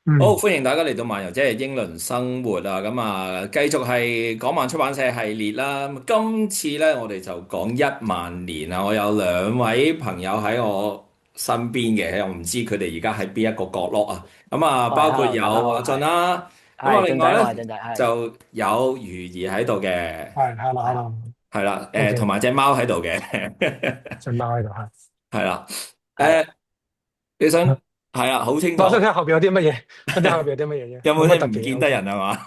好，嗯，歡迎大家嚟到漫遊，即係英倫生活啊！咁啊，繼續係港漫出版社系列啦。咁今次咧，我哋就講1萬年啊！我有兩位朋友喺我身邊嘅，我唔知佢哋而家喺邊一個角落啊。咁啊，喂包括，hello，大家好，有阿俊啦，咁啊，另係俊仔，我外咧係俊仔，係就有余兒喺度嘅，係係，hello，hello，OK，係啦，同埋隻貓喺度嘅，隻貓喺度，係係啦，係。誒，你想係啦，好清楚，我想睇下後邊有啲乜嘢，想睇下後邊有啲乜嘢啫，有冇冇乜特別嘅啲唔見得，OK。人係嘛？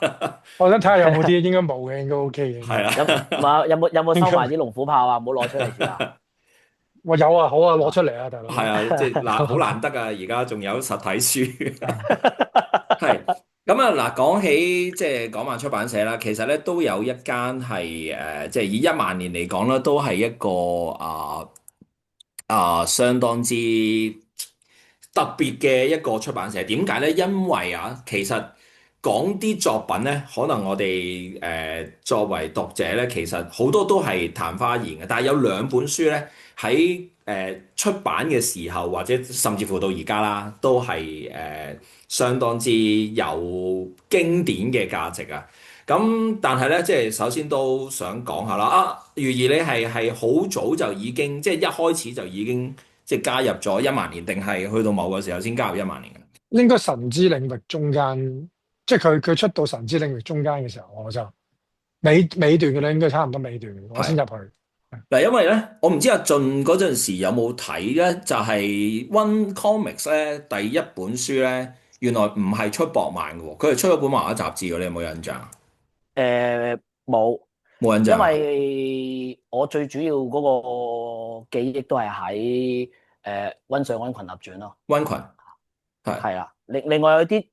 我想睇下有冇啲，應該冇嘅，應該 OK 嘅，應該係啦。有冇應該。收埋啲龍虎豹啊？唔好攞出嚟住啊！我有啊，好啊，攞啊，出嚟啊，大佬。係啊，即係嗱，好難得啊！而家仲有實體書，係咁啊！嗱，講起即係港漫出版社啦，其實咧都有一間係即係以1萬年嚟講啦，都係一個相當之特別嘅一個出版社。點解咧？因為啊，其實講啲作品咧，可能我哋作為讀者咧，其實好多都係曇花一現嘅。但係有兩本書咧，喺出版嘅時候，或者甚至乎到而家啦，都係相當之有經典嘅價值啊！咁但係咧，即係首先都想講下啦。啊，如兒你係好早就已經即係一開始就已經即係加入咗一萬年，定係去到某個時候先加入一萬年嘅？應該神之領域中間，即係佢出到神之領域中間嘅時候，我就尾段嘅啦，應該差唔多尾段，我先係入去。嗱，因為咧，我唔知阿俊嗰陣時有冇睇咧，就係 One Comics 咧第一本書咧，原來唔係出薄漫嘅喎，佢係出咗本漫畫雜誌嘅，你有冇印象？冇，因冇印象啊？為我最主要嗰個記憶都係喺温水安群立傳咯，溫群係係啦。另外有啲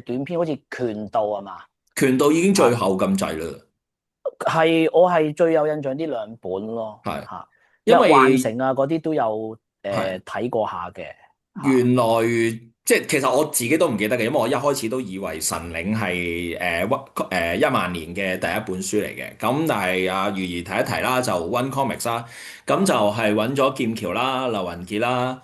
短篇好似拳道係嘛？拳道已經最啊，後咁滯啦，我係最有印象呢兩本咯，係嚇，因因為幻為城啊嗰啲都有係。睇過下嘅嚇。原來即係其實我自己都唔記得嘅，因為我一開始都以為神領係一萬年嘅第一本書嚟嘅。咁但係如兒提一提啦，就 One Comics 啦，咁就係揾咗劍橋啦、劉雲傑啦、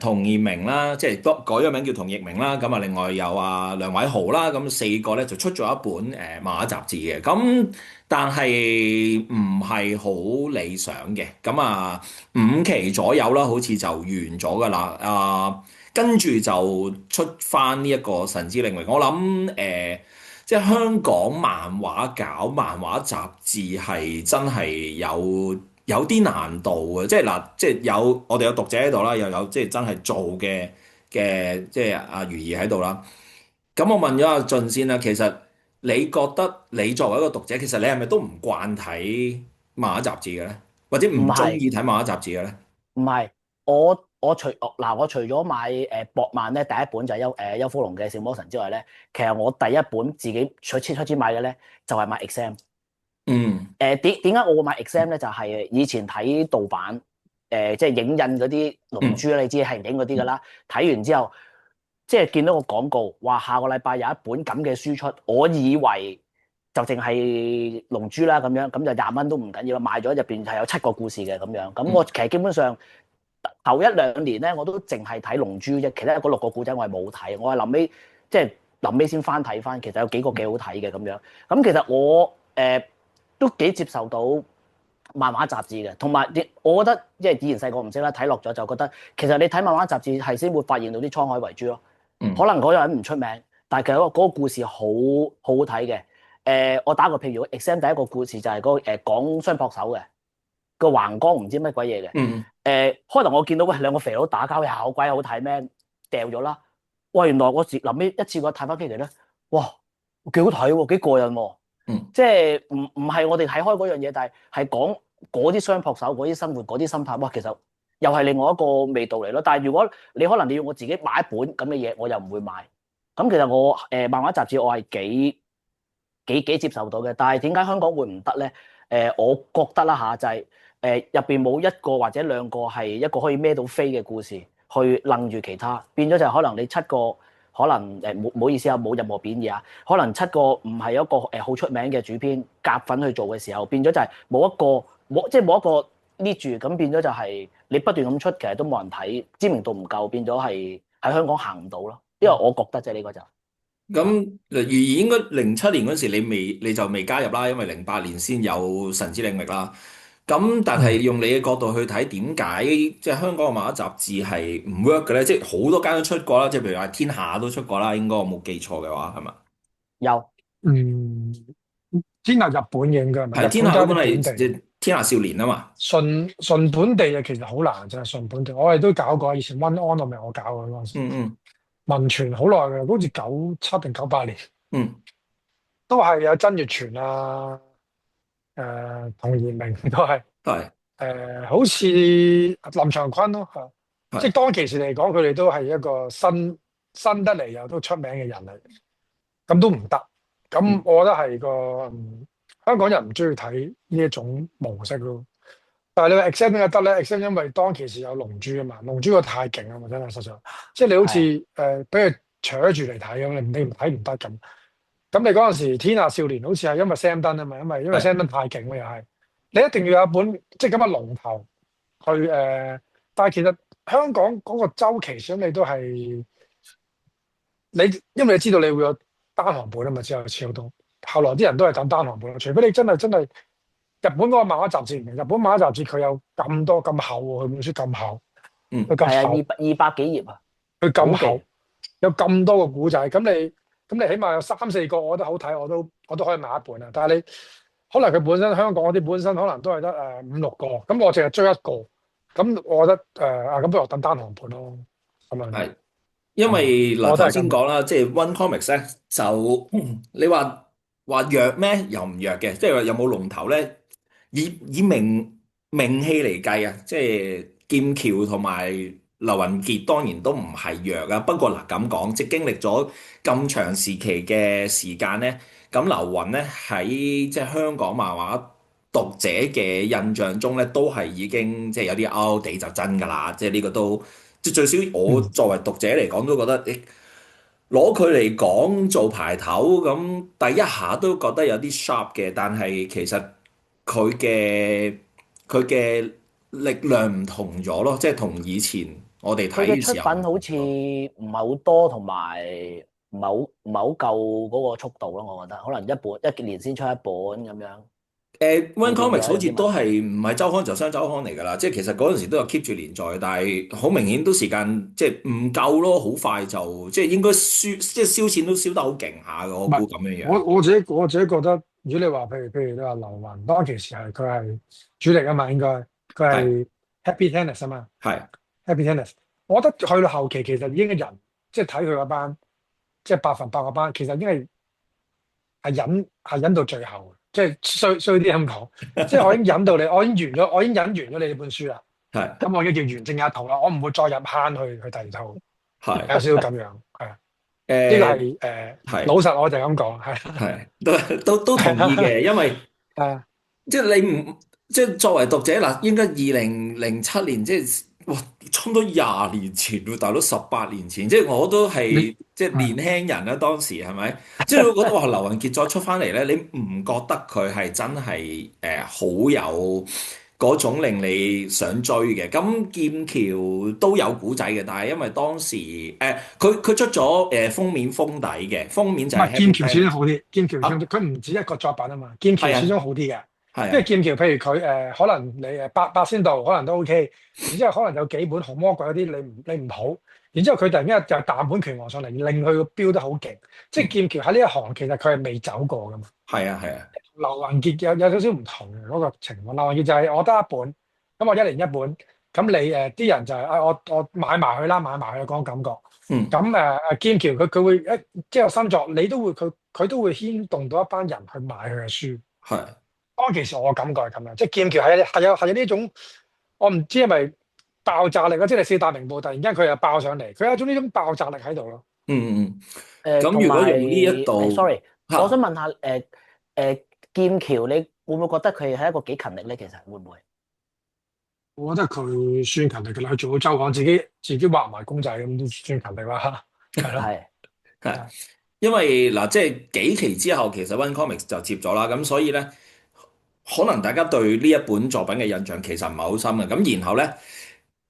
童業明啦，即係都改咗名叫童業明啦。咁啊，另外有梁偉豪啦，咁四個咧就出咗一本漫畫雜誌嘅。咁但係唔係好理想嘅。咁啊。5期左右啦，好似就完咗噶啦。跟住就出翻呢一個神之領域。我諗即係香港漫畫搞漫畫雜誌係真係有啲難度嘅。即係嗱，即係有我哋有讀者喺度啦，又有即係真係做嘅，即係阿余兒喺度啦。咁我問咗阿俊先啦，其實你覺得你作為一個讀者，其實你係咪都唔慣睇漫畫雜誌嘅咧？或者唔中唔係意睇漫畫雜誌嘅咧？唔係，我除咗買博漫咧，第一本就係邱福龍嘅《小魔神》之外咧，其實我第一本自己出錢買嘅咧就係買 Exam。嗯點解我會買 Exam 咧？就係以前睇盜版即係影印嗰啲龍嗯珠啦，你知係影嗰啲噶啦。睇完之後，即係見到個廣告，話下個禮拜有一本咁嘅書出，我以為就淨係龍珠啦咁樣，咁就20蚊都唔緊要啦。買咗入邊係有7個故事嘅咁樣，咁我其實基本上頭一兩年咧，我都淨係睇龍珠啫，其他嗰6個故仔我係冇睇，我係臨尾即係臨尾先翻睇翻，其實有幾個幾好睇嘅咁樣。咁其實我都幾接受到漫畫雜誌嘅，同埋我覺得即係以前細個唔識啦，睇落咗就覺得其實你睇漫畫雜誌係先會發現到啲滄海遺珠咯。可嗯能嗰個人唔出名，但係其實嗰個故事好睇嘅。我打個譬如，Exam 第一個故事就係嗰個講雙膊手嘅個橫江唔知乜鬼嘢嘅。嗯開頭我見到喂兩個肥佬打交又好鬼好睇咩，掉咗啦。哇！原來我臨尾一次過睇翻機嚟咧，哇幾好睇喎，幾過癮喎！嗯即係唔係我哋睇開嗰樣嘢，但係講嗰啲雙撲手嗰啲生活嗰啲心態，哇！其實又係另外一個味道嚟咯。但係如果你可能你要我自己買一本咁嘅嘢，我又唔會買。咁其實我漫畫雜誌我係幾接受到嘅，但係點解香港會唔得咧？我覺得啦嚇，就係入邊冇一個或者兩個係一個可以孭到飛嘅故事，去楞住其他，變咗就係可能你7個可能唔好意思啊，冇任何貶義啊，可能7個唔係一個好出名嘅主編夾粉去做嘅時候，變咗就係冇一個捏住，咁變咗就係你不斷咁出，其實都冇人睇，知名度唔夠，變咗係喺香港行唔到咯。因為我覺得啫，呢個就咁如意應該07年嗰時你就未加入啦，因為08年先有神之領域啦。咁但係嗯，用你嘅角度去睇，點解即係香港嘅漫畫雜誌係唔 work 嘅咧？即係好多間都出過啦，即係譬如話天下都出過啦，應該我冇記錯嘅話係嘛？有嗯，天下日本嘅應該係咪？係天下嗰本日本加啲本地，係即係天下少年啊嘛。純本地嘅其實好難，真係純本地。我哋都搞過，以前 One On 我咪我搞過嗰陣時，嗯嗯文傳好耐嘅，好似97定98年，嗯，都係有曾月泉啊，童賢明都係。係好似林長坤咯嚇，即係係當其時嚟講，佢哋都係一個新得嚟又都出名嘅人嚟，咁都唔得。咁嗯我覺得係個香港人唔中意睇呢一種模式咯。但係你話 Exam 點解得咧？Exam 因為當其時有龍珠啊嘛，龍珠個太勁啊嘛，真係實在，即係你好似係俾佢扯住嚟睇咁，你唔睇唔得咁。咁你嗰陣時天下少年好似係因為 Sam 登啊嘛，因為 係 Sam 登太勁喎又係，你一定要有一本即係咁嘅龍頭去但係其實香港嗰個周期上你都係你，因為你知道你會有單行本啊嘛，之後超多，後來啲人都係等單行本，除非你真係日本嗰個漫畫雜誌唔同，日本漫畫雜誌佢有咁多咁厚喎，佢本書咁厚，嗯佢係啊，咁厚，二百幾頁啊，佢咁好勁。厚，有咁多個古仔，咁你起碼有3、4個，我覺得好睇，我都可以買一本啊。但係你可能佢本身香港嗰啲本身可能都係得5、6個，咁我淨係追一個，咁我覺得咁不如我等單行本咯，咁樣係。因係嘛？為嗱頭我覺得係咁，先講啦，即係 One Comics 咧，就你話弱咩？又唔弱嘅，即係話有冇龍頭咧？以名氣嚟計啊，即係劍橋同埋劉雲傑當然都唔係弱啊。不過嗱咁講，即係經歷咗咁長時期嘅時間咧，咁劉雲咧喺即係香港漫畫讀者嘅印象中咧，都係已經即係有啲 out 地就真㗎啦。即係呢個都即係最少我嗯，作為讀者嚟講都覺得，攞佢嚟講做排頭咁，第一下都覺得有啲 sharp 嘅，但係其實佢嘅佢嘅力量唔同咗咯，即係同以前我哋睇佢嘅出嘅時候唔品好似同咗。唔係好多，同埋唔係好夠嗰個速度咯。我覺得可能一年先出一本咁樣，One 會唔會 Comics 好似有啲問題？都係唔係週刊就雙週刊嚟㗎啦，即係其實嗰陣時都有 keep 住連載，但係好明顯都時間即係唔夠咯，好快就即係應該輸，即係燒錢都燒得好勁下嘅，我唔係估咁樣樣。我自己覺得，如果你話譬如你話劉雲當其時佢係主力啊嘛，應該佢係係 Happy Tennis 啊嘛係，Happy Tennis，我覺得去到後期其實已經嘅人即係睇佢嗰班。即係100分100個班，其實已經係忍到最後，即係衰啲咁講，即係我已經忍到你，我已經忍完咗你哋本書啦，係咁我已經叫完整一套啦，我唔會再入坑去第二套，有係少少咁樣，係啊，呢個誒係係。老實我就咁講，係係，都同意嘅，因為誒即係你唔即係作為讀者嗱，應該2007年即係哇，差唔多20年前喎，大佬18年前，即係我都你係即係係年輕人啦，當時係咪？即係我覺得哇，劉雲傑再出翻嚟咧，你唔覺得佢係真係好有嗰種令你想追嘅？咁劍橋都有古仔嘅，但係因為當時佢出咗封面封底嘅，封面就係 唔係劍 Happy 橋始終 Planet 好啲，劍橋啊，佢唔止一個作品啊嘛，劍橋係啊。始終好啲嘅。因為係啊，劍橋譬如佢可能你八仙道可能都 OK，然之後可能有幾本紅魔鬼嗰啲你唔好，然之後佢突然間就彈本拳王上嚟，令佢個標得好勁。即係嗯，劍橋喺呢一行其實佢係未走過噶嘛。係啊，係啊，劉雲傑有少少唔同嘅嗰個情況。劉雲傑就係我得一本，咁我一年一本，咁你啲人就係我買埋佢啦，買埋佢嗰種感覺。嗯，咁劍橋佢會即係有新作，你都會佢都會牽動到一班人去買佢嘅書。係，當其實我感覺係咁樣，即係劍橋係有呢種，我唔知係咪爆炸力啊！即係你四大名捕突然間佢又爆上嚟，佢有一種呢種爆炸力喺度咯。同咁如果埋用呢一度，sorry，我想嚇，問下劍橋，你會唔會覺得佢係一個幾勤力咧？其實會唔會？我覺得佢算勤力㗎啦，佢做到周刊，自己畫埋公仔咁都算勤力啦，係咯。係係，因為嗱，即係幾期之後，其實 One Comics 就接咗啦，咁所以咧，可能大家對呢一本作品嘅印象其實唔係好深嘅，咁然後咧，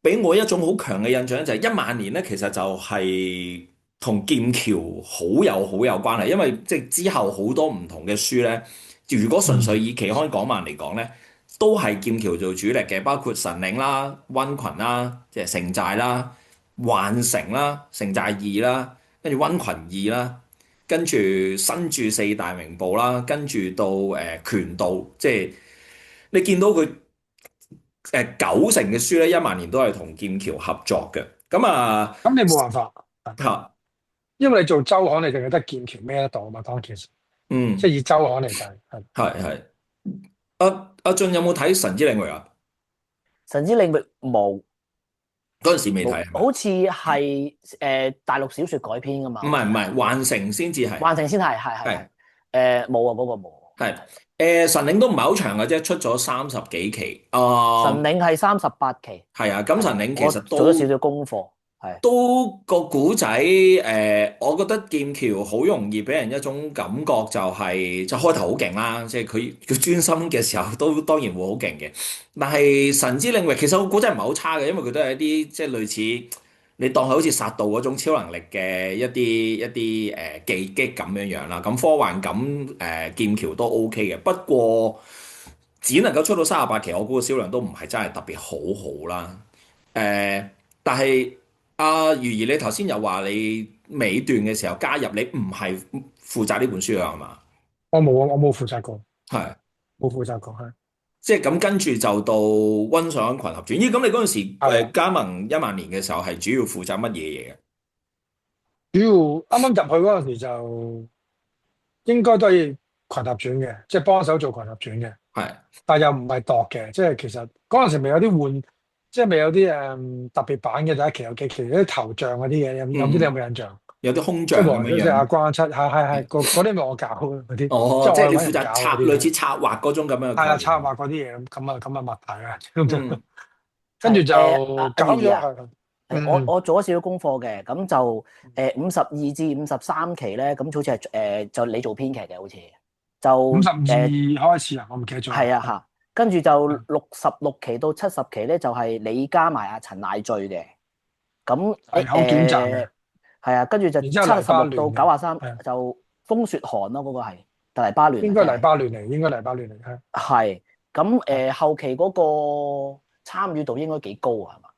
俾我一種好強嘅印象咧，就係1萬年咧，其實就係同劍橋好有關係，因為即係之後好多唔同嘅書咧，如果純粹以期刊港漫嚟講咧，都係劍橋做主力嘅，包括神嶺啦、溫群啦、即係城寨啦、幻城啦、城寨二啦，跟住溫群二啦，跟住新著四大名捕啦，跟住到拳道，即係你見到佢九成嘅書咧，一萬年都係同劍橋合作嘅。咁啊咁你冇辦法，嚇，因為你做周刊，你淨係得劍橋孭得到嘛。當其時，嗯，即係以周刊嚟計，係係。阿俊有冇睇《神之領域》啊？神之領域冇嗰陣時未睇係咪？好似係大陸小説改編噶嘛？唔係，幻城先至係。幻城先係係冇啊，嗰個冇。係神領都唔係好長嘅啫，出咗30幾期。神領係38期。係啊，咁神領其實我做咗少少功課，係都個古仔我覺得劍橋好容易俾人一種感覺就係、就開頭好勁啦，即係佢專心嘅時候都當然會好勁嘅。但係神之領域其實個古仔唔係好差嘅，因為佢都係一啲即係類似你當係好似殺道嗰種超能力嘅一啲技擊咁樣樣啦。咁科幻感劍橋都 OK 嘅，不過只能夠出到38期，我估個銷量都唔係真係特別好啦。但係如兒，你頭先又話你尾段嘅時候加入，你唔係負責呢本書㗎係嘛？我冇啊，我冇負責過，係，冇負責過，係即係咁跟住就到温上群俠傳。咦，咁你嗰陣時係加盟一萬年嘅時候係主要負責乜嘢嘢嘅？主要啱啱入去嗰陣時就應該都係群俠傳嘅，即係幫手做群俠傳嘅，係但又唔係度嘅，即係其實嗰陣時未有啲換，即係未有啲特別版嘅第一期有幾期有啲頭像嗰啲嘢，有唔知你有冇印象？有啲空即係黃小姐、像咁樣樣。阿關七，係嗰啲咪我搞嘅嗰啲，哦，即係你負即係我揾人責策搞嗰啲嘅，類似策劃嗰種咁樣嘅係啊，概念。策劃嗰啲嘢咁啊物體啊，嗯跟住就阿搞咗怡啊，係，我做咗少少功課嘅，咁就52至53期咧，咁好似係就你做編劇嘅，好似就52開始啊，我唔記得咗。係啊嚇，跟住就66期到70期咧，就係你加埋阿陳乃醉嘅，咁係好短暫嘅，係啊，跟住就然之後黎巴76嫩到93係就風雪寒咯，嗰個係黎巴嫩啊，應該即係黎巴嫩嚟，應該黎巴嫩嚟係。係咁後期嗰個參與度應該幾高啊？係嘛？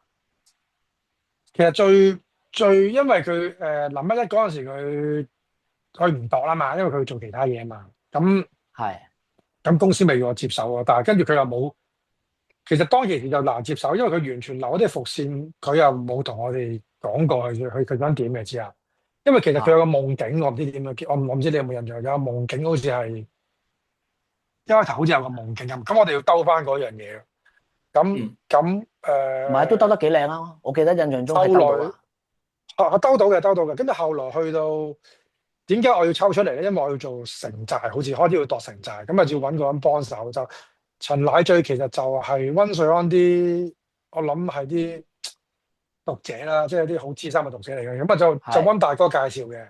其實最因為佢林一嗰陣時佢唔度啦嘛，因為佢做其他嘢啊嘛，係咁公司未要我接手啊，但係跟住佢又冇，其實當其時就難接手，因為佢完全留一啲伏線，佢又冇同我哋講過佢想點嘅之後，因為其實佢有個夢境，我唔知點樣，我唔知你有冇印象，有個夢境好似係一開頭好似有個夢境咁我哋要兜翻嗰樣嘢，咁唔係都兜得幾靚啊！我記得印象中係兜到啊。兜到嘅，跟住後來去到點解我要抽出嚟咧？因為我要做城寨，好似開始要度城寨，咁啊要揾個人幫手。就陳乃醉其實就係温瑞安啲，我諗係啲讀者啦，即係啲好資深嘅讀者嚟嘅。咁啊就温大哥介紹嘅。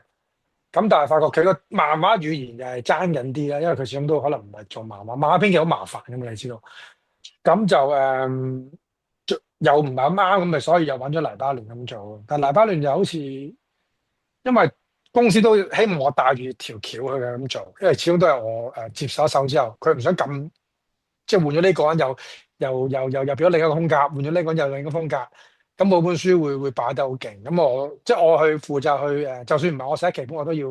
咁但係發覺佢個漫畫語言就係爭緊啲啦，因為佢始終都可能唔係做漫畫，漫畫編劇好麻煩㗎嘛，你知道。咁就又唔係咁啱，咁咪所以又揾咗黎巴嫩咁做。但黎巴嫩就好似因為公司都希望我帶住條橋去嘅咁做，因為始終都係我接手之後，佢唔想咁即係換咗呢個人又變咗另一個風格，換咗呢個人又另一個風格，咁我本書會擺得好勁。咁我去負責去就算唔係我寫劇本，我都要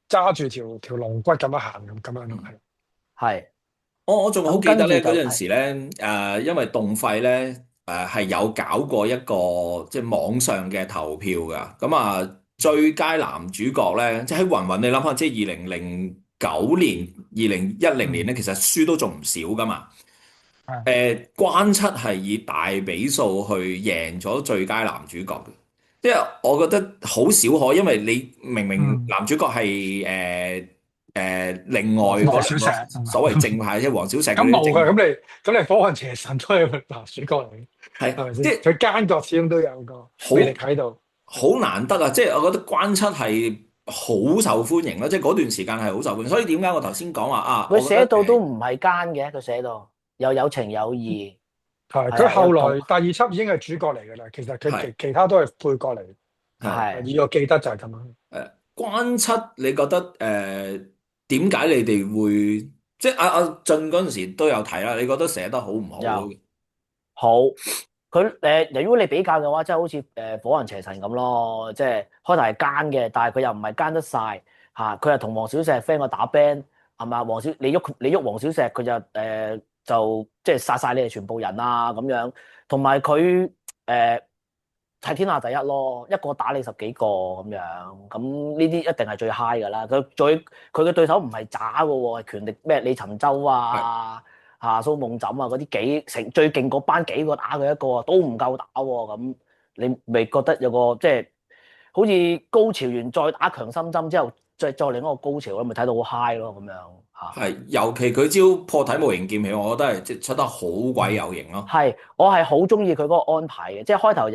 揸住條龍骨咁樣行咁樣咯，係。我仲好記得咧嗰陣時咧，係因為動廢咧係有搞過一個即係網上嘅投票㗎。咁啊，最佳男主角咧，即係喺雲雲，你諗下，即係2009年、2010年咧，其實輸都仲唔少㗎嘛。關七係以大比數去贏咗最佳男主角嘅，即係我覺得好少可，因為你明明男主角係另外嗰兩個所謂正派，即係黃小石嗰咁冇嘅，啲正派。咁你火雲邪神都係男主角嚟，係咪先？即係佢奸角始終都有個魅力喺度，好難得啊！即係我覺得關七係好受歡迎啦，即係嗰段時間係好受歡迎。所以點解我頭先講話啊？佢寫到都唔係奸嘅，佢寫到又有情有義。係佢後來第二輯已經係主角嚟㗎啦。其實佢其他都係配角嚟。係係以我記得就係咁樣。關七，你覺得點解你哋會即係阿俊嗰陣時都有睇啦？你覺得寫得好唔好有咧？好。佢如果你比較嘅話，即係好似火雲邪神咁咯，即係開頭係奸嘅，但係佢又唔係奸得晒嚇，佢係同黃小石 friend 個打 band 係嘛？你喐黃小石，佢就即係殺晒你哋全部人啊咁樣，同埋佢誒係天下第一咯，一個打你十幾個咁樣，咁呢啲一定係最 high 㗎啦。佢嘅對手唔係渣嘅喎，係權力咩李尋舟係啊。蘇夢枕啊，嗰啲最勁嗰班幾個打佢一個都唔夠打喎，咁你咪覺得有個即係好似高潮完再打強心針之後，再另一個高潮咯，咪睇到好 high 咯咁樣嚇。係，尤其佢招破體無形劍氣，我覺得係即係出得好鬼有型咯。係，我係好中意佢嗰個安排嘅，即係開頭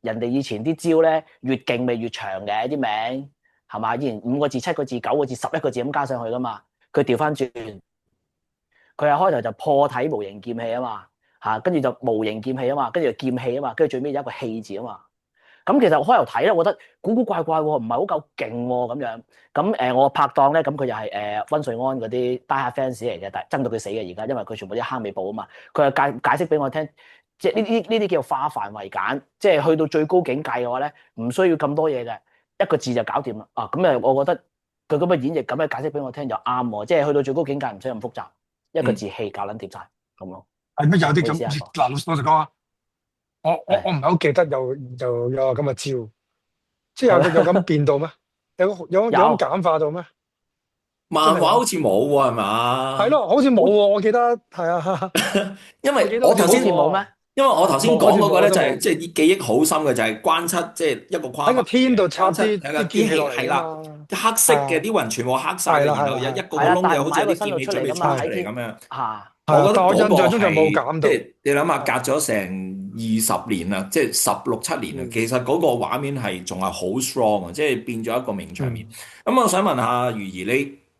人哋以前啲招咧越勁咪越長嘅啲名係嘛？以前5個字、7個字、9個字、11個字咁加上去噶嘛，佢調翻轉。佢係開頭就破體無形劍氣啊嘛，跟住就無形劍氣啊嘛，跟住就劍氣啊嘛，跟住最尾有一個氣字啊嘛。咁其實我開頭睇咧，我覺得古古怪怪喎，唔係好夠勁喎咁樣。咁我拍檔咧，咁佢又係温瑞安嗰啲 die hard fans 嚟嘅，但係憎到佢死嘅而家，因為佢全部啲坑尾部啊嘛。佢又解釋俾我聽，即係呢啲叫化繁為簡，即係去到最高境界嘅話咧，唔需要咁多嘢嘅，一個字就搞掂啦。啊，咁我覺得佢咁嘅演繹咁嘅解釋俾我聽就啱喎，即係去到最高境界唔使咁複雜。一個字氣搞撚掂晒咁咯。係乜有啲咁唔好意思啊，嗱？老實講啊，我唔係好記得有咁嘅招，即係係咩？有咁變到咩？有咁有簡化到咩？真係有咩？漫畫好似冇喎，係嘛？係咯，好似冇喎，我記得係啊，因我記得好似好為我頭先似冇咩？因為我頭先冇，好似講嗰個咧就係冇都冇。即係記憶好深嘅，就係關七，即係一個跨喺個版嘅天度插關七係個啲劍氣機器落嚟啊係啦，嘛，啲黑色嘅係啊，啲雲全部黑晒嘅，係啦，係啦，然後有一係個個係啊，但係窿嘅，好似有唔係喺個身度啲劍氣準出嚟噶嘛，備插出係喺天嚟咁樣。嚇係啊，我覺得但我印嗰個象中就冇係減到，即係你諗下，隔係咗成20年啦，即係16、17年啦，嗯其實嗰個畫面係仲係好 strong 啊，即係變咗一個名場面。嗯咁我想問下如兒，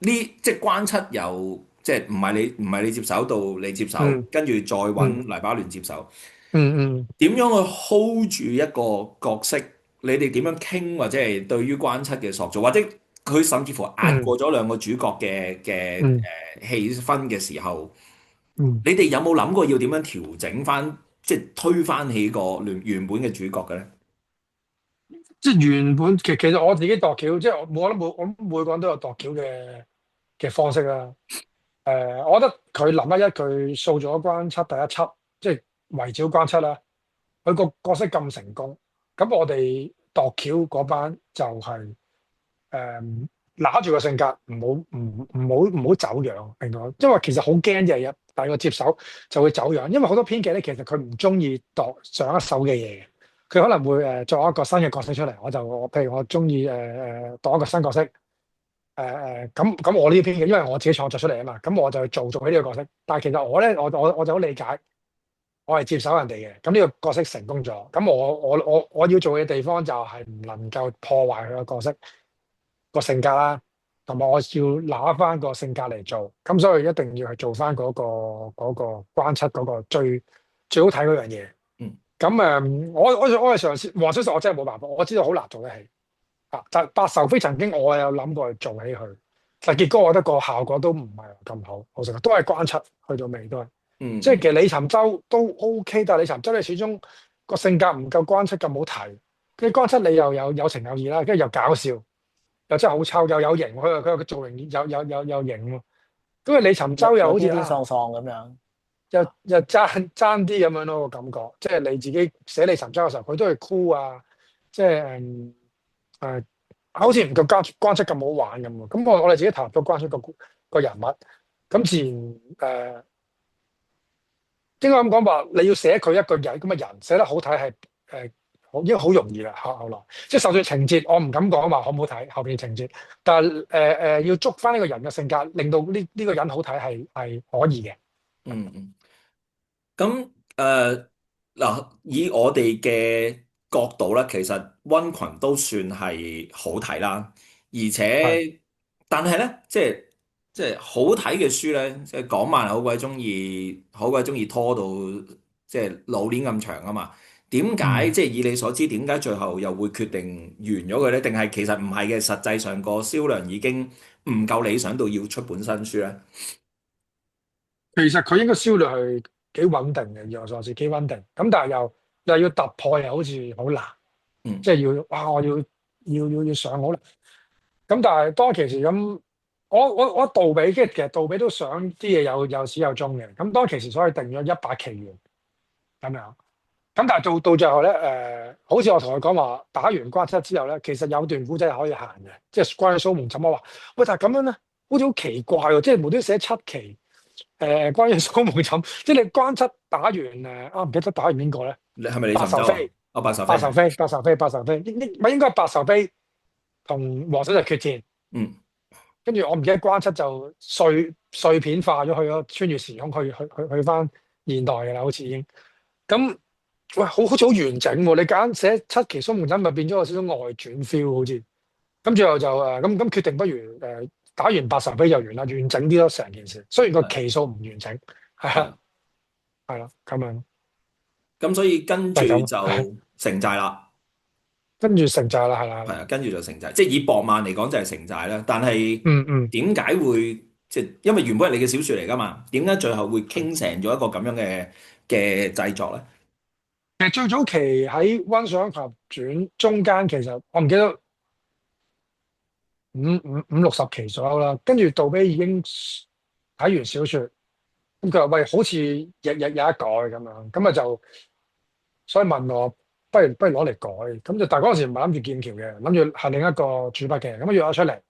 你呢即係關七由即係唔係你接手到你接手，嗯跟住再揾嗯黎巴嫩接手，嗯點樣去 hold 住一個角色？你哋點樣傾，或者係對於關七嘅塑造，或者佢甚至乎壓嗯過咗兩個主角嘅嗯氣氛嘅時候？嗯，你哋有冇諗過要點樣調整翻，即係推翻起個原本嘅主角嘅咧？即係原本其實我自己度橋，即係我諗每個人都有度橋嘅方式啦。我覺得佢臨一佢掃咗關七第一輯，即係圍剿關七啦。佢個角色咁成功，咁我哋度橋嗰班就係拿住個性格，唔好走樣，明白？因為其實好驚嘅嘢，但係個接手就會走樣，因為好多編劇咧，其實佢唔中意度上一手嘅嘢嘅，佢可能會作一個新嘅角色出嚟，譬如我中意度一個新角色。咁我呢啲編劇，因為我自己創作出嚟啊嘛，咁我就做起呢個角色。但係其實我咧，我就好理解，我係接手人哋嘅。咁呢個角色成功咗，咁我要做嘅地方就係唔能夠破壞佢個角色個性格啦，同埋我要拿翻個性格嚟做。咁所以一定要係做翻嗰個關七嗰個最好睇嗰樣嘢。嗯咁我係嘗試黃小石，我真係冇辦法，我知道好難做得起。但白愁飛曾經我有諗過去做起佢，但結果我覺得個效果都唔係咁好，老實講都係關七去到尾都係，即係嗯其實李尋舟都 OK，但係李尋舟你始終個性格唔夠關七咁好睇，跟住關七你又有情有義啦，跟住又搞笑，又真係好抽，又有型，佢個造型有型喎，咁啊李尋舟又好似有癲癲喪喪咁樣。又爭啲咁樣咯個感覺，即係你自己寫李尋舟嘅時候，佢都係 cool 啊，即係誒，好似唔夠關七咁好玩咁喎。咁我哋自己投入咗關七個人物，咁自然應該咁講話，你要寫佢一個人咁嘅人，寫得好睇係已經好容易啦。後來即係受住情節，我唔敢講話好唔好睇後邊情節，但係要捉翻呢個人嘅性格，令到呢個人好睇係可以嘅。嗯。咁嗱，以我哋嘅角度咧，其實温群都算係好睇啦，而係且但係咧，即係好睇嘅書咧，即係港漫好鬼中意拖到即係老年咁長啊嘛。點解嗯，即係以你所知，點解最後又會決定完咗佢咧？定係其實唔係嘅，實際上個銷量已經唔夠理想到要出本新書咧？其實佢應該銷量係幾穩定嘅，以我所知幾穩定。咁但係又要突破，又好似好難，嗯即係要哇，我要上好難。咁但係當其時咁，我杜比，即係其實杜比都想啲嘢有始有終嘅。咁當其時所以定咗100期元咁樣。咁但係到最後咧，好似我同佢講話，打完關七之後咧，其實有段古仔係可以行嘅，即係關於蘇門枕。我話喂，但係咁樣咧，好似好奇怪喎，即係無端寫7期，關於蘇門枕，即係你關七打完唔記得打完邊個咧？你係咪李白尋州啊？壽飛、啊，白壽飛係。白壽飛、白壽飛、白壽飛，應該係白壽飛同皇上就決戰，嗯跟住我唔記得關七就碎片化咗去咗，穿越時空去翻現代嘅啦，好似已經咁。喂，好似好完整喎！你揀寫7期蘇門枕，咪變咗有少少外傳 feel 好似。咁最後就咁決定，不如打完白神飛就完啦，完整啲咯成件事。雖然個係期數唔完整，係啊，係。係啦，咁樣咁所以跟住就係咁，係就成債啦。跟住成就啦，係啦，係啦，係啊，跟住就成債，即係以博漫嚟講就係成債啦。但係嗯嗯，點解會即係因為原本係你嘅小説嚟㗎嘛？點解最後會傾成咗一個咁樣嘅製作咧？其實最早期喺《溫上俠傳》中間，其實我唔記得五六十期左右啦。跟住杜比已經睇完小説，咁佢話喂，好似日有一改咁樣，咁啊就所以問我，不如攞嚟改，咁就但係嗰陣時唔係諗住劍橋嘅，諗住係另一個主筆嘅，咁啊約咗出嚟，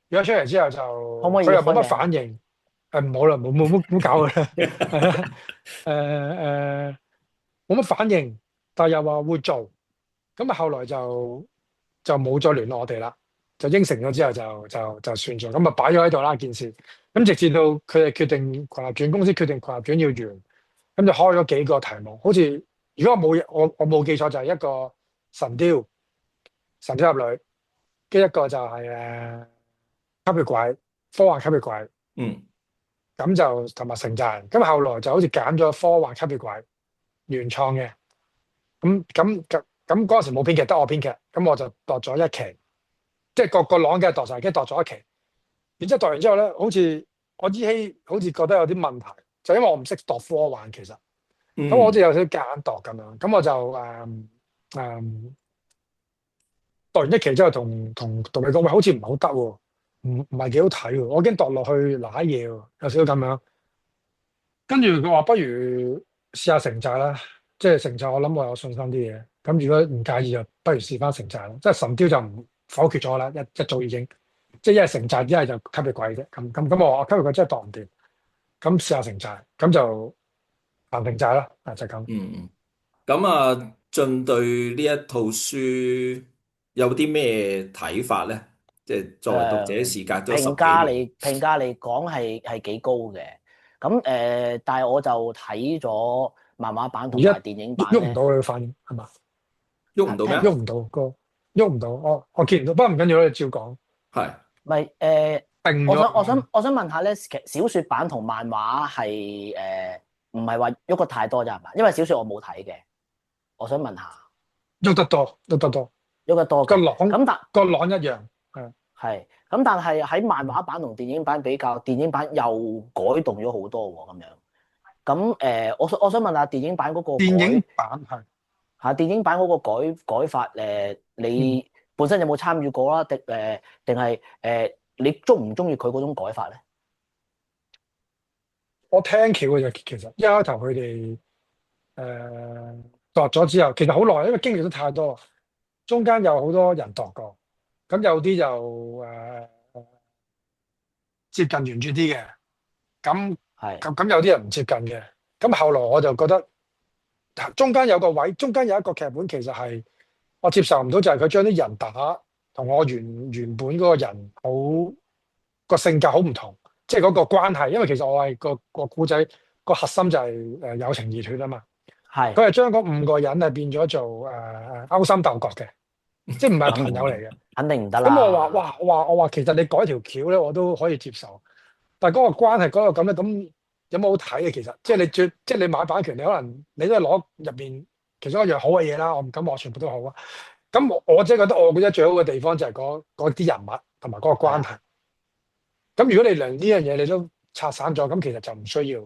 約咗出嚟之後就可唔可以佢又冇乜開名啊？反應，唔好啦，冇搞佢啦，係啦，冇乜反應，但係又話會做，咁啊後來就冇再聯絡我哋啦，就應承咗之後就算咗，咁啊擺咗喺度啦件事，咁直至到佢哋決定群立轉公司決定群立轉要完，咁就開咗幾個題目，好似如果我冇記錯就係一個神雕神雕俠侶，跟一個就係吸血鬼科幻吸血鬼，嗯咁就同埋城寨，咁後來就好似揀咗科幻吸血鬼原創嘅，咁嗰陣時冇編劇，得我編劇，咁我就度咗一期，即係個朗嘅度晒，跟住度咗一期，然之後度完之後咧，好似我依稀好似覺得有啲問題，就因為我唔識度科幻其實，咁我好似嗯有少少夾硬度咁樣，咁我就誒度完一期之後同你講，喂，好似唔係好得喎，唔係幾好睇喎，我驚度落去揦嘢喎，有少少咁樣。跟住佢話不如試下城寨啦，即係城寨我諗我有信心啲嘢。咁如果唔介意就不如試翻城寨啦。即係神雕就唔否決咗啦，一早已經，即係一係城寨，一係就吸血鬼啫。咁我話吸血鬼真係度唔掂，咁試下城寨，咁就行城寨啦，就係咁。嗯。咁啊，進對呢一套書有啲咩睇法咧？即係作為讀者時隔咗十幾年。評價嚟講係幾高嘅。咁但係我就睇咗漫畫版同而家埋電影版喐唔到咧，佢反應係嘛？喐唔到咩啊？喐唔到個，喐唔到。我見唔到，不過唔緊要啦，你照講。係。咪定我想我咗，想我想問下咧，其實小説版同漫畫係唔係話喐得太多咋係嘛？因為小説我冇睇嘅，我想問下，喐得多，喐得多，喐得多嘅。個朗咁個朗一樣係。咁，但係喺漫畫版同電影版比較，電影版又改動咗好多喎，咁樣。咁我想問下電影版嗰個電影改版係。電影版嗰個改法嗯你本身有冇參與過啦？定係你中唔中意佢嗰種改法咧？我聽橋嘅就其實一開頭佢哋度咗之後，其實好耐，因為經歷得太多，中間有好多人度過，咁有啲就接近原著啲嘅，咁係咁有啲人唔接近嘅，咁後來我就覺得中間有個位，中間有一個劇本其實係我接受唔到，就係佢將啲人打同我原本嗰個人好個性格好唔同，即係嗰個關係，因為其實我係個故仔個核心就係友情義斷啊嘛。係佢係將嗰5個人係變咗做勾心鬥角嘅，即係唔係咁朋友嚟嘅。肯定唔得咁我話啦。哇，我話其實你改條橋咧，我都可以接受，但係嗰個關係嗰個咁咧，咁有冇好睇嘅？其實即係你買版權，你可能你都係攞入邊其中一樣好嘅嘢啦，我唔敢話全部都好啊。咁我即係覺得我覺得最好嘅地方就係嗰啲人物同埋嗰個關係。咁如果你連呢樣嘢你都拆散咗，咁其實就唔需要。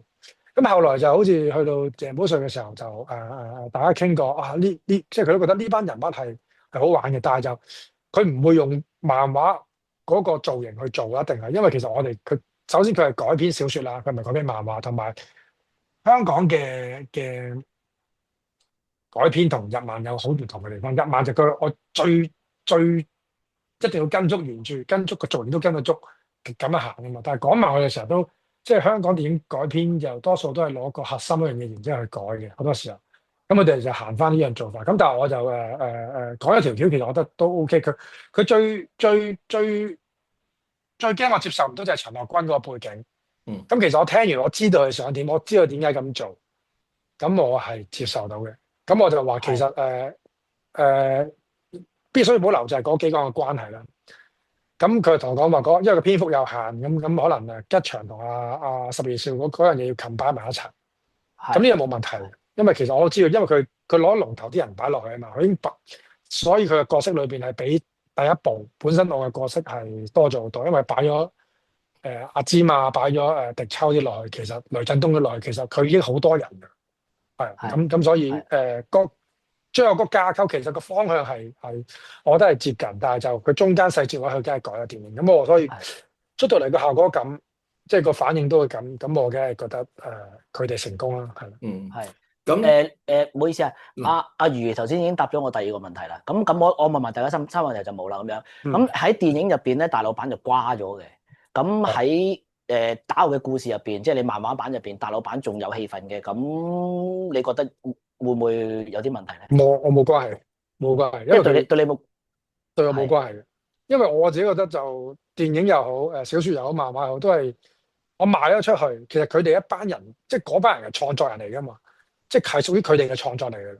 咁後來就好似去到鄭保瑞嘅時候就大家傾過啊，即係佢都覺得呢班人物係好玩嘅，但係就佢唔會用漫畫嗰個造型去做啦，定係因為其實佢首先佢係改編小説啦，佢唔係改編漫畫，同埋香港嘅改編同日漫有好唔同嘅地方。日漫就我最一定要跟足原著，跟足個造型都跟到足咁樣行啊嘛。但係港漫我哋成日都即係香港電影改編就多數都係攞個核心嗰樣嘢，然之後去改嘅好多時候。咁我哋就行翻呢樣做法。咁但係我就講一條橋，其實我覺得都 OK。佢最驚我接受唔到就係陳樂君嗰個背景。咁其實我聽完我知道佢想點，我知道點解咁做，咁我係接受到嘅。咁我就話其實必須要保留就係嗰幾個嘅關係啦。咁佢同我講話因為個篇幅有限，咁可能吉祥同阿十二少嗰樣嘢要冚擺埋一齊。咁呢樣冇問題，因為其實我都知道，因為佢攞龍頭啲人擺落去啊嘛，佢已經所以佢嘅角色裏邊係比第一部本身我嘅角色係多咗好多，因為擺咗阿芝麻，擺咗迪秋啲落去，其實雷振東啲落去，其實佢已經好多人嘅，係咁所以最後個架構其實個方向係我覺得係接近，但係就佢中間細節位佢梗係改咗啲嘅，咁我所以出到嚟個效果咁，即係個反應都會咁我梗係覺得佢哋成功啦，係啦。係咁唔好意思啊，阿余頭先已經答咗我第二個問題啦。咁我問埋大家三個問題就冇啦咁樣。咁喺電影入邊咧，大老闆就瓜咗嘅。咁喺打我嘅故事入邊，即係你漫畫版入邊，大老闆仲有戲份嘅。咁你覺得會唔會有啲問題咧？我冇關係，冇關係，因為對你對我冇關係嘅。因為我自己覺得就電影又好，小説又好，漫畫又好，都係我賣咗出去。其實佢哋一班人，即係嗰班人係創作人嚟噶嘛，即係屬於佢哋嘅創作嚟嘅。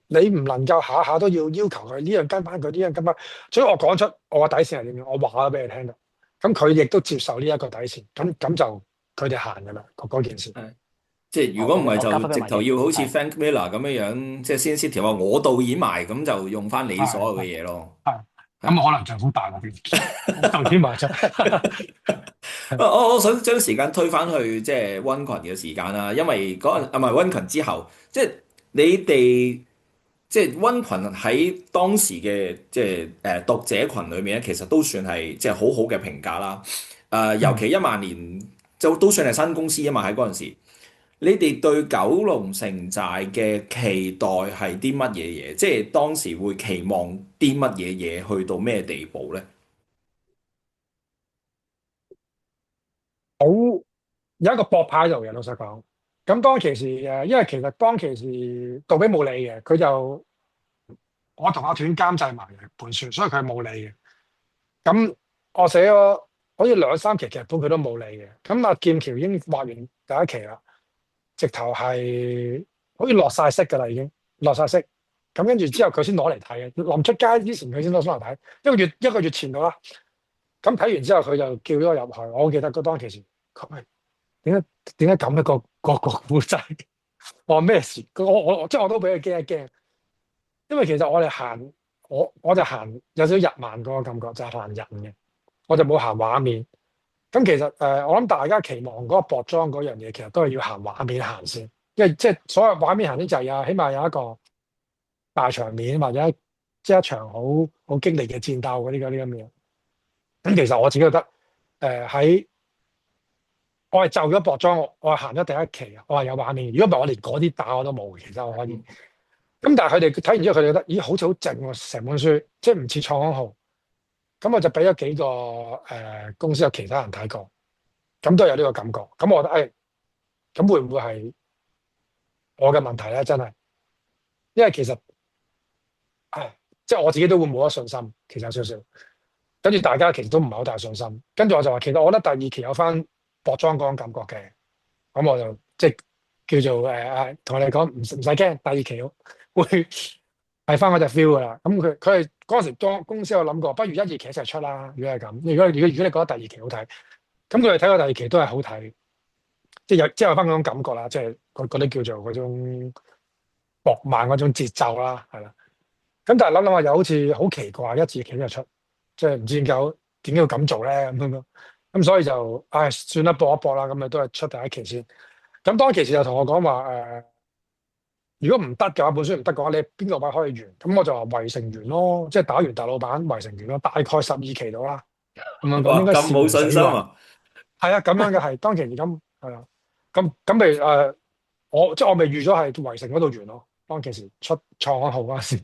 你唔能夠下下都要求佢呢樣跟翻佢，呢樣跟翻。所以我講出我個底線係點樣，我話咗俾你聽到。咁佢亦都接受呢一個底線，咁就佢哋行噶啦嗰件事。即係如果唔係就直頭要好似 Frank Miller 咁樣，即係先 set 條話我導演埋，咁就用翻你所有嘅嘢咯。咁可能就好大鑊，導演埋就。我想將時間推翻去即係溫群嘅時間啦，因為嗰陣唔係溫群之後，即係你哋即係溫群喺當時嘅即係讀者群裏面咧，其實都算係即係好好嘅評價啦。尤其1萬年就都算係新公司啊嘛，喺嗰陣時。你哋對九龍城寨嘅期待係啲乜嘢嘢？即係當時會期望啲乜嘢嘢去到咩地步咧？有一個博派度嘅，老實講。咁當其時因為其實當其時杜比冇理嘅，佢就我同阿斷監製埋盤算，所以佢冇理嘅。咁我寫咗好似2、3期劇本，佢都冇理嘅。咁阿劍橋已經畫完第一期啦。直頭係好似落晒色㗎啦，已經落晒色。咁跟住之後佢先攞嚟睇嘅，臨出街之前佢先攞嚟睇，一個月前到啦。咁睇完之後佢就叫咗我入去，我記得嗰當其時佢係點解咁一個故仔？我話咩事？我即係我都俾佢驚一驚，因為其實我哋行我就行有少少日漫嗰個感覺，就係行人嘅，我就冇行畫面。咁其實我諗大家期望嗰個薄裝嗰樣嘢，其實都係要行畫面行先，因為即係所謂畫面行先就係起碼有一個大場面或者即係一場好激烈嘅戰鬥嗰啲咁樣。咁其實我自己覺得喺我係就咗薄裝，我係行咗第一期，我係有畫面。如果唔係我連嗰啲打我都冇，其實我可以。咁但係佢哋睇完之後，佢哋覺得咦好似好靜喎，成本書即係唔似創刊號。咁我就俾咗幾個公司有其他人睇過，咁都有呢個感覺。咁我覺得咁會唔會係我嘅問題咧？真係，因為其實即係我自己都會冇乜信心，其實有少少。跟住大家其實都唔係好大信心。跟住我就話，其實我覺得第二期有翻薄裝嗰種感覺嘅。咁我就即係叫做同我哋講唔使驚，第二期會係翻嗰隻 feel 噶啦。咁佢係嗰陣時當公司有諗過，不如1、2期一齊出啦。如果係咁，如果你覺得第二期好睇，咁佢哋睇過第二期都係好睇，即係有翻嗰種感覺啦，即係嗰啲叫做嗰種搏慢嗰種節奏啦，係啦。咁但係諗諗下又好似好奇怪，一次期就出，即係唔知點解要咁做咧咁。咁所以就唉算啦，搏一搏啦，咁咪都係出第一期先。咁當其時就同我講話如果唔得嘅話，本書唔得嘅話，你邊個位可以完？咁我就話圍城完咯，即係打完大老闆圍城完咯，大概12期到啦。咁樣講應哇，該咁冇蝕唔死啩？信心啊！係啊，咁樣嘅係當其時咁係啊。咁咪我咪預咗係圍城嗰度完咯。當其時出創刊號嗰陣時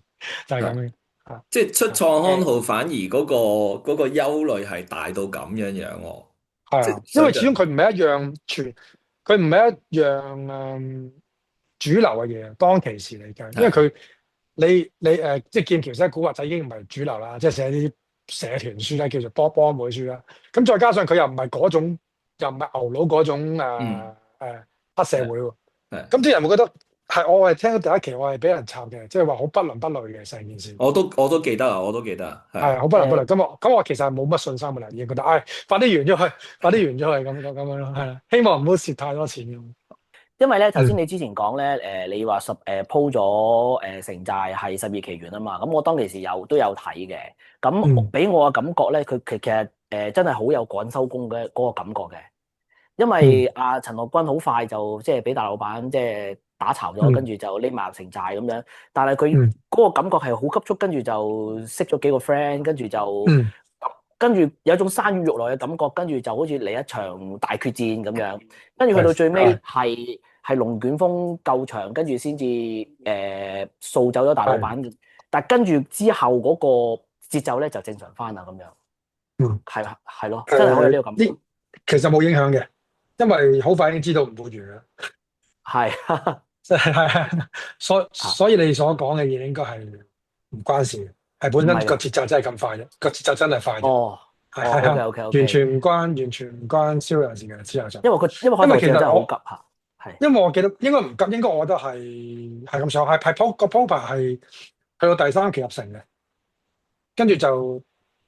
就係咁係樣啊。即係出創刊誒號，反而嗰個憂慮係大到咁樣樣喎，即係係啊，因為始終想像。佢唔係一樣佢唔係一樣主流嘅嘢。當其時嚟計，因為係你即係劍橋寫古惑仔已經唔係主流啦，即係寫啲社團書啦，叫做幫會書啦。咁再加上佢又唔係嗰種，又唔係牛佬嗰種嗯黑社會喎。係，咁啲人會覺得我係聽到第一期我係俾人插嘅，即係話好不倫不類嘅成件事。我都記得啊，我都記得啊，係係好不倫不類。誒咁我其實係冇乜信心嘅啦，已經覺得快啲完咗去，快啲完咗去咁樣咯，係啦。希望唔好蝕太多錢咁。因為咧，頭先係你之前講咧，你話鋪咗城寨係12期完啊嘛，咁我當其時都有睇嘅，咁俾我嘅感覺咧，佢其實真係好有趕收工嘅嗰個感覺嘅，因為嗯阿陳樂軍好快就即係俾大老闆即係打巢咗，跟嗯住就匿埋入城寨咁樣，但係佢嗯嗰個感覺係好急速，跟住就識咗幾個 friend，嗯跟住有一種山雨欲來嘅感覺，跟住就好似嚟一場大決戰咁樣，跟住去到最尾係龍捲風夠長，跟住先至掃走咗大老闆，但係跟住之後嗰個節奏咧就正常翻啦咁樣，嗯係咯，真係好有呢個感覺，呢其實冇影響嘅，因為好快已經知道唔會完嘅。係即係所以你所講嘅嘢應該係唔關事嘅，係本身個唔係嘅，節奏真係咁快啫，個節奏真係快啫。哦係啊，OK，完全唔關蕭陽事嘅之後就，因為開因為頭真係好其實急嚇，係因為我記得應該唔急，應該我覺得係咁上下，係鋪排係去到第3期入城嘅，跟住就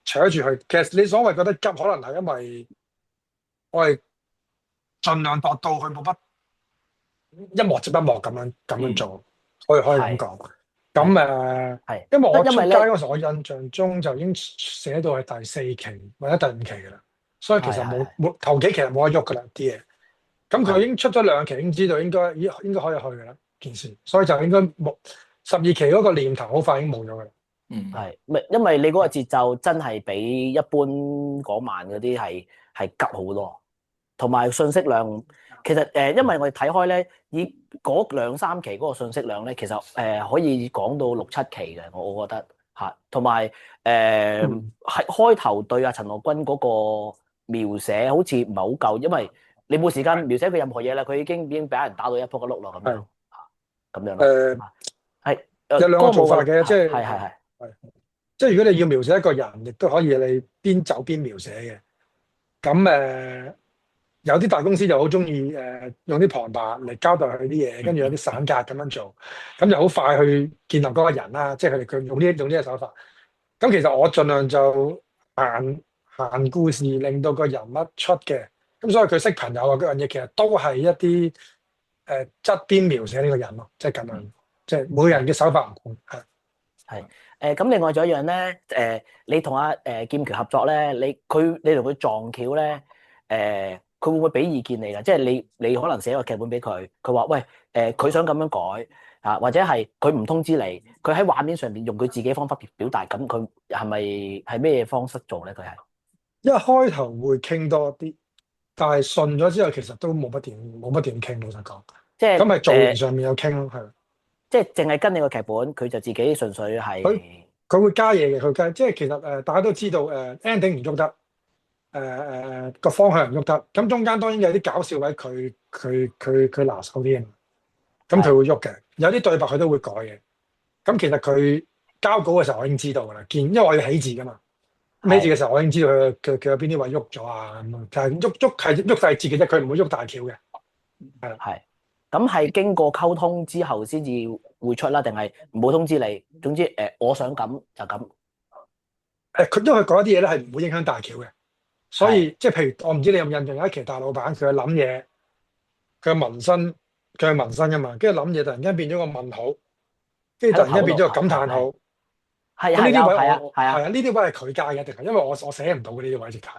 扯住佢。其實你所謂覺得急，可能係因為我係盡量度到佢冇乜一幕接一幕咁樣做，可以咁係講。咁係，因為我出因為咧街嗰時，我印象中就已經寫到係第4期或者第5期嘅啦，所以其實冇頭幾期係冇得喐噶啦啲嘢。咁佢已經出咗2期，已經知道應該可以去噶啦件事，所以就應該冇12期嗰個念頭好快已經冇咗噶啦。嗯係，因為你嗰個節奏真係比一般嗰晚嗰啲係急好多，同埋信息量其實因為我哋睇開咧，以嗰2、3期嗰個信息量咧，其實可以講到6、7期嘅，我覺得嚇，同埋係開頭對阿陳樂軍嗰個描寫好似唔係好夠，因為你冇時間描寫佢任何嘢啦，佢已經俾人打到一仆一碌咯咁樣嚇，咁樣咯，係有兩個做法嘅，係。即係如果你要描寫一個人，亦都可以你邊走邊描寫嘅。咁有啲大公司就好中意用啲旁白嚟交代佢啲嘢，跟住有啲散格咁樣做，咁就好快去建立嗰個人啦。即係佢用呢個手法。咁其實我盡量就行故事，令到個人物出嘅。咁所以佢識朋友啊嗰樣嘢，其實都係一啲側邊描寫呢個人咯，即係咁樣。即係每個人嘅手法唔同，係。咁另外仲有一樣咧，你同阿劍橋合作咧，你同佢撞橋咧，佢會唔會俾意見你㗎？即係你可能寫個劇本俾佢，佢話喂佢想咁樣改啊，或者係佢唔通知你，佢喺畫面上面用佢自己方法表達，咁佢係咩方式做咧？佢係因為開頭會傾多啲，但係順咗之後，其實都冇乜點傾。老實講，即係咁係造型上面有傾咯，係。即係淨係跟你個劇本，佢就自己純粹係佢會加嘢嘅，即係其實大家都知道ending 唔喐得，個方向唔喐得，咁中間當然有啲搞笑位，佢拿手啲啊，咁佢會喐嘅，有啲對白佢都會改嘅。咁其實佢交稿嘅時候，我已經知道噶啦，因為我要起字噶嘛，起字嘅時候我已經知道佢有邊啲位喐咗啊咁啊，但係喐係喐細節嘅啫，佢唔會喐大橋嘅，係啦。係。咁係經過溝通之後先至會出啦，定係唔好通知你？總之我想咁就咁。佢因為佢講一啲嘢咧係唔會影響大橋嘅，所以即係譬如我唔知你有冇印象有一期大老闆佢諗嘢，佢嘅紋身㗎嘛，跟住諗嘢突然間變咗個問號，跟住突然間變咗個喺個頭度感嘆號。係咁呢啲位係啊係啊係啊，呢啲位係佢加嘅，一定係，因為我寫唔到嘅呢啲位直頭。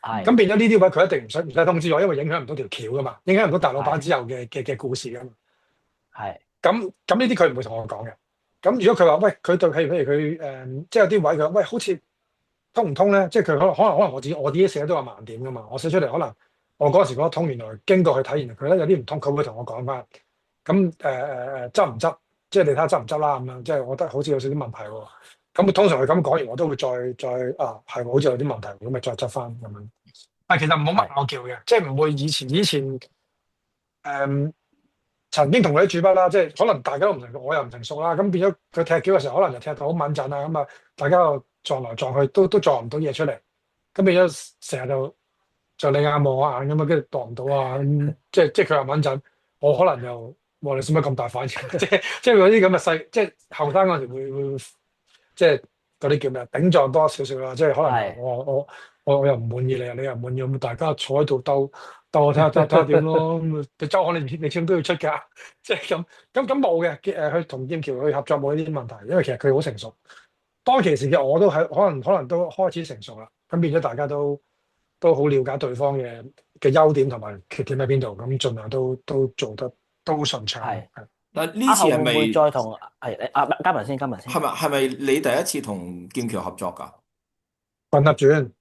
係咁變咗呢啲位佢一定唔使通知我，因為影響唔到條橋噶嘛，影響唔到大老闆係之後嘅故事噶嘛。係咁呢啲佢唔會同我講嘅。咁如果佢話喂，佢對譬如佢即係有啲位佢話喂，好似通唔通咧？即係佢可能我自己寫都有盲點噶嘛。我寫出嚟可能我嗰陣時覺得通，原來經過去睇，原來佢咧有啲唔通，佢會同我講翻。咁執唔執？即係你睇下執唔執啦咁樣。即係我覺得好似有少少問題喎。咁通常佢咁講完，我都會再係好似有啲問題，咁咪再執翻咁樣。但其實冇乜拗撬嘅，即係唔會以前曾經同佢啲主筆啦，即係可能大家都唔成熟，我又唔成熟啦，咁變咗佢踢橋嘅時候，可能就踢到好穩陣啊，咁啊大家又撞來撞去，都撞唔到嘢出嚟，咁變咗成日就你眼望我眼咁啊，跟住度唔到啊，即係佢又穩陣，我可能又話你使乜咁大反應，即係嗰啲咁嘅細，即係後生嗰陣時會即係嗰啲叫咩啊？頂撞多少少啦，即係可能係我又唔滿意你啊，你又唔滿意，咁大家坐喺度鬥我睇下點咯。咁啊，你周刊你始終都要出㗎，即係咁冇嘅。去同劍橋去合作冇呢啲問題，因為其實佢好成熟。當其時嘅我都係可能都開始成熟啦，咁變咗大家都好了解對方嘅優點同埋缺點喺邊度，咁盡量都做得都順暢。係。嗱呢阿後會唔會次係咪再同加文先？係咪你第一次同劍橋合作㗎？混合轉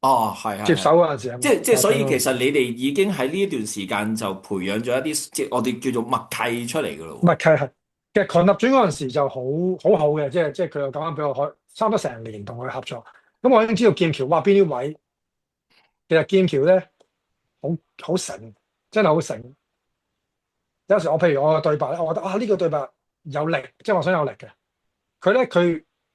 哦，係接係係。手嗰陣時啊嘛，即係，所以其睇到實你哋已經喺呢一段時間就培養咗一啲，即係我哋叫做默契出嚟㗎咯喎。唔係其實群立轉嗰陣時就好嘅，即係佢又咁啱俾我開，差唔多成年同佢合作。咁我已經知道劍橋哇邊啲位，其實劍橋咧好醒，真係好醒。有時譬如我嘅對白咧，我覺得呢個對白有力，即係我想有力嘅。佢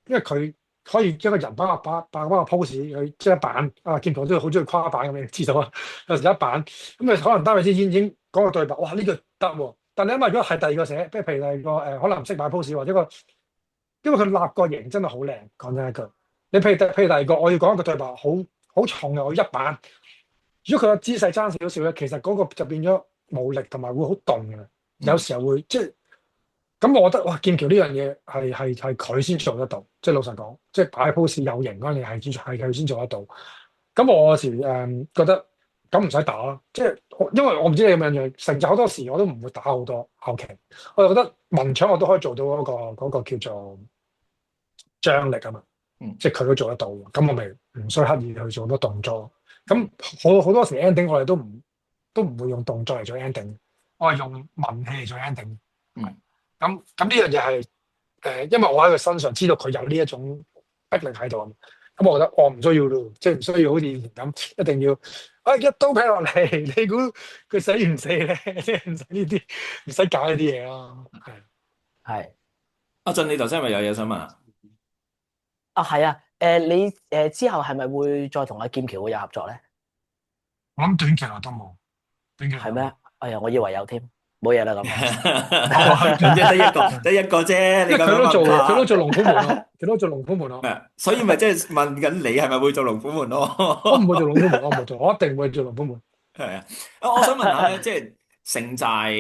因為佢可以將個人擺個 pose 去即係一版劍橋都好中意跨版咁，你知道啊。有時一版咁你可能單位之已經講個對白，哇呢個得喎。但你諗下，如果係第二個寫，譬如第二個可能唔識擺 pose 或者因為佢立個型真係好靚，講真一句。你譬如第二個，我要講一個對白，好重嘅，我要一版。如果佢個姿勢爭少少咧，其實嗰個就變咗無力同埋會好凍嘅。有時候會即係咁，我覺得哇，劍橋呢樣嘢係佢先做得到。即係老實講，即係擺 pose 有型嗰樣嘢係佢先做得到。咁我有時覺得咁唔使打啦，即係因為我唔知你有冇印象，成就好多時我都唔會打好多後期，我就覺得文搶我都可以做到嗰個叫做張力啊嘛，即係佢都做得到，咁我咪唔需要刻意去做好多動作。咁好多時 ending 我哋都唔會用動作嚟做 ending，我係用文氣嚟做 ending。咁呢樣嘢係因為我喺佢身上知道佢有呢一種迫力喺度，咁我覺得我唔需要咯，即係唔需要好似以前咁一定要一刀劈落嚟，你估佢死唔死咧？即係唔使呢啲，唔使搞呢啲嘢咯。係阿俊，你頭先係咪有嘢想問啊？係啊，你之後係咪會再同阿劍橋會有合作咧？我諗短期內都冇，短期內係咩？哎呀，我以為有添，冇嘢啦咁。即係得一個啫，你咁樣問法佢都做龍虎門咯，佢都做龍虎門咯。所以咪即係問緊你係咪會做龍虎門咯？我唔會做龍虎門，我冇做，我一定會做龍虎門。係啊，我想問下咧，即係城寨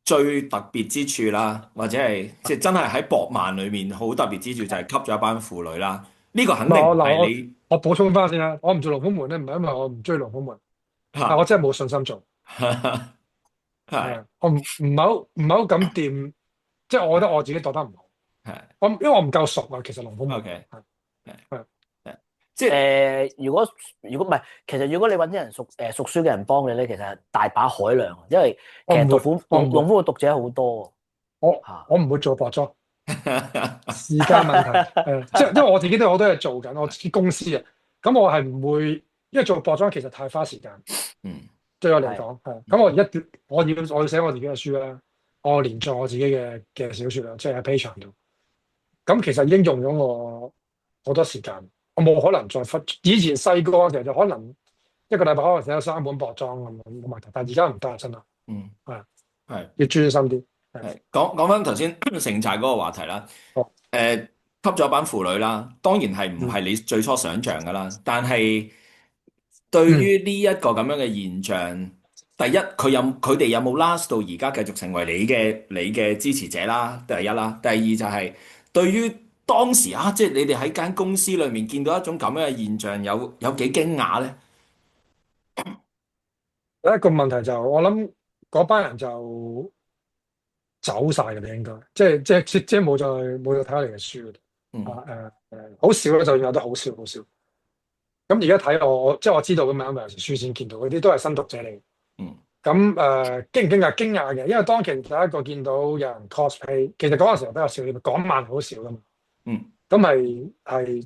最特別之處啦，或者係即係真係喺博漫裏面好特別之處就係吸咗一班婦女啦。呢個肯定唔係你我補充翻先啦，我唔做龍虎門咧，唔係因為我唔中意龍虎門，但我真係冇信心做。係我唔係好敢掂，即係我覺得我自己覺得唔好。因為我唔夠熟啊，其實龍虎門。OK，即係如果唔係，其實如果你揾啲人熟書嘅人幫你咧，其實大把海量，因為其實龍虎嘅讀者好多。我唔會做博裝，時間問題。即係因為我自己都有好多嘢做緊，我自己公司啊，咁我係唔會，因為做博裝其實太花時間。對我嚟講係，咁我要寫我自己嘅書啦，我連載我自己嘅小說啦，即係喺 Patreon 度。咁其實已經用咗我好多時間，我冇可能再忽。以前細個嘅時候就可能一個禮拜可能寫咗3本博裝咁冇問題，但係而家唔得真係。係要專心啲。係講翻頭先城寨嗰個話題啦。吸咗班婦女啦，當然係唔係你最初想象噶啦，但係對於呢一個咁樣嘅現象，第一佢哋有冇 last 到而家繼續成為你嘅支持者啦？第一啦，第二就係對於當時啊，即係你哋喺間公司裏面見到一種咁樣嘅現象，有幾驚訝咧？第一個問題就我諗嗰班人就走晒嘅，你應該即係冇再睇我哋嘅書嘅嗯好少啦，就算有得好少好少。咁而家睇即係我知道咁樣，咪有時書展見到嗰啲都係新讀者嚟。嗯咁驚唔驚訝？驚訝嘅，因為當期第一個見到有人 cosplay，其實嗰陣時候比較少，你講萬好少噶嘛。嗯，咁係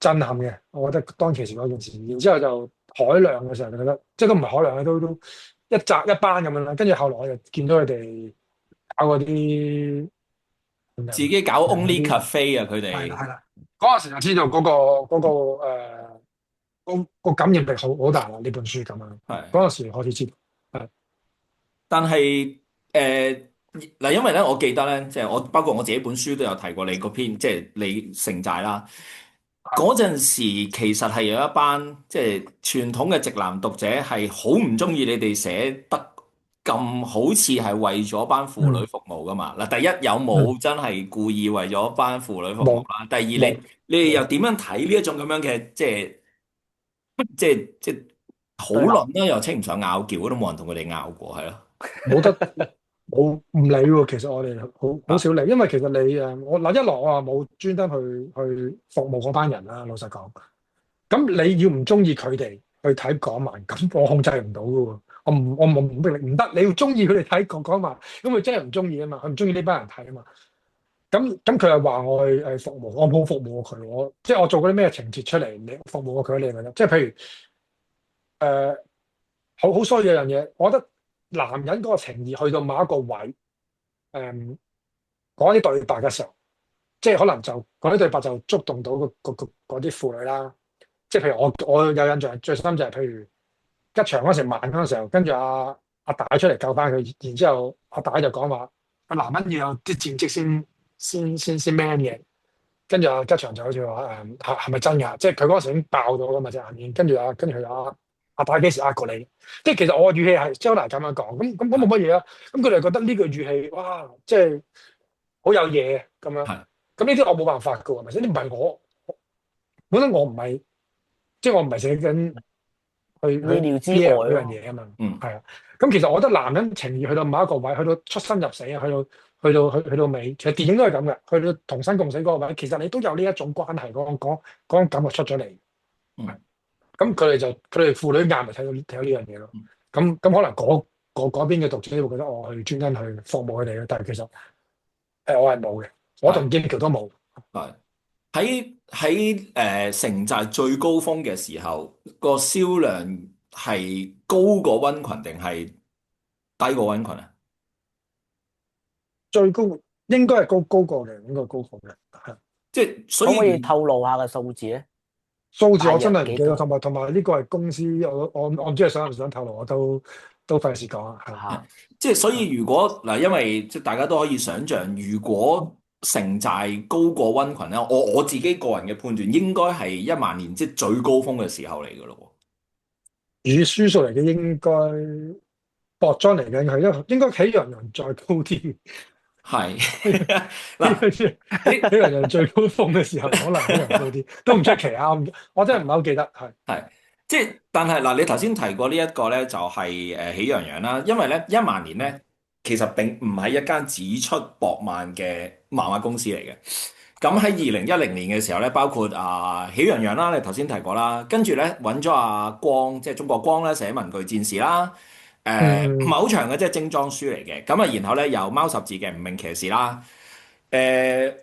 震撼嘅，我覺得當其時嗰件事。然之後就海量嘅時候就覺得，即係都唔係海量嘅，都一紮一班咁樣啦。跟住後來我就見到佢哋搞嗰啲自己搞 嗰 Only 啲 Cafe 啊，佢哋係啦係啦，嗰陣時就知道個感染力好大啦。呢本書咁樣，係。嗰陣時開始知道。係但係嗱，因為咧，我記得咧，即係我包括我自己本書都有提過你嗰篇，即係你城寨啦。嗰陣時其實係有一班即係傳統嘅直男讀者係好唔中意你哋寫得咁好似係為咗班婦女嗯服務噶嘛。嗱，第一有嗯，冇真係故意為咗班婦女服務冇啦？第二冇冇。你哋又點樣睇呢一種咁樣嘅即係討對立，論咧？又稱唔上拗撬，都冇人同佢哋拗過，係咯。冇得冇唔理喎，其實我哋好啊，少理，因為其實你我嗱一來我話冇專登去服務嗰班人啦，老實講。咁你要唔中意佢哋去睇港漫，咁我控制唔到噶喎，我冇逼力，唔得，你要中意佢哋睇港漫，咁佢真係唔中意啊嘛，佢唔中意呢班人睇啊嘛。咁佢又話我去服務，我冇服務過佢，即係我做過啲咩情節出嚟，你服務過佢，你係咪咧？即係譬如好衰嘅一樣嘢，我覺得男人嗰個情義去到某一個位，誒講啲對白嘅時候，即係可能就講啲對白就觸動到嗰啲婦女啦。即係譬如我有印象最深就係譬如吉祥嗰時慢嗰陣時候，跟住阿大出嚟救翻佢，然之後阿大就講話，個男人要有啲戰績先 man 嘅。跟住阿吉祥就好似話係咪真㗎？即係佢嗰陣時已經爆咗㗎嘛隻眼面，跟住阿大幾時呃過你？即係其實我嘅語氣係即係好難咁樣講，咁冇乜嘢啊。咁佢哋覺得呢個語氣哇，即係好有嘢咁樣。係咁呢啲我冇辦法㗎喎，係咪先？你唔係本身我唔係，即係我唔係寫緊去 意料之 BL 呢樣外咯。嘢啊嘛。嗯。係啊。咁其實我覺得男人情義去到某一個位，去到出生入死啊，去到尾，其實電影都係咁嘅，去到同生共死嗰個位，其實你都有呢一種關係嗰種感覺出咗嚟。嗯。咁佢哋父女眼咪睇到呢樣嘢咯。咁可能嗰邊嘅讀者會覺得我去專登去服務佢哋咯，但係其實我係冇嘅，我同劍橋都冇。係喺城寨最高峰嘅時候，個銷量係高過温群定係低過温群啊？最高應該係高過嘅，應該係高過嘅。係即係所可唔可以以透露下個數字咧？數字我真大係唔記得，約幾多？同埋呢個係公司，我唔知係想唔想透露，我都費事講啊。係嚇，即係所以如果嗱，因為即係大家都可以想像，如果城寨高過温群咧，我自己個人嘅判斷應該係10000年即係最高峰嘅時候嚟㗎咯以書數嚟嘅應該薄裝嚟嘅係應該喜羊羊再高啲。喎。係嗱，喜羊羊最高峰嘅時候可能喜羊高啲，都唔出奇啊！我真係唔係好記得，係係，即係，但係嗱，你頭先提過呢一個咧，就係喜羊羊啦。因為咧10000年咧，其實並唔係一間只出薄漫嘅漫畫公司嚟嘅。咁喺2010年嘅時候咧，包括喜羊羊啦，你頭先提過啦，跟住咧揾咗阿光，即係中國光咧寫文具戰士啦。唔係嗯好長嘅，即係精裝書嚟嘅。咁啊，然後咧有貓十字嘅無名騎士啦。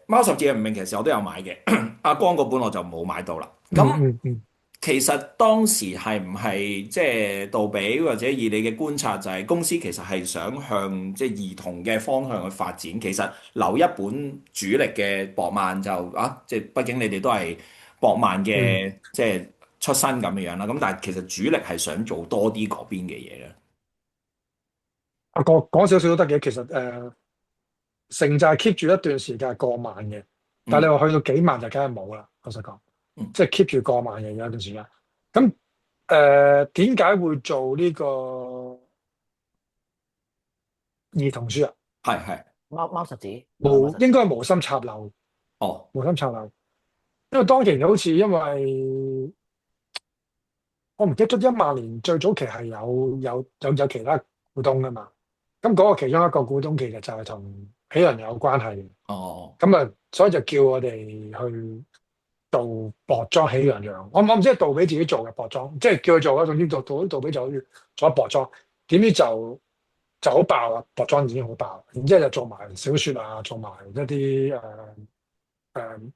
貓十字嘅無名騎士我都有買嘅，阿光嗰本我就冇買到啦。嗯咁嗯嗯，其實當時係唔係即係杜比或者以你嘅觀察，就係公司其實係想向即係兒童嘅方向去發展。其實留一本主力嘅薄漫就即係畢竟你哋都係薄漫嗯嘅即係出身咁樣樣啦。咁但係其實主力係想做多啲嗰邊嘅嘢咧。講少少都得嘅。其實城寨 keep 住一段時間係過萬嘅，但係嗯你話去到幾萬就梗係冇啦。老實講，嗯即係 keep 住過萬嘅有一段時間。咁點解會做呢個兒童書啊，係，貓實子，應該係無心插柳，哦，無心插柳。因為當其時好似因為我唔記得咗1萬年最早期係有其他股東噶嘛，咁嗰個其中一個股東其實就係同喜羊羊有關係嘅，哦，咁啊，所以就叫我哋去做薄裝喜羊羊。我唔知係杜比自己做嘅薄裝，即係叫佢做啦。總之杜比就做咗薄裝，點知就好爆啦，薄裝已經好爆，然之後就做埋小説啊，做埋一啲誒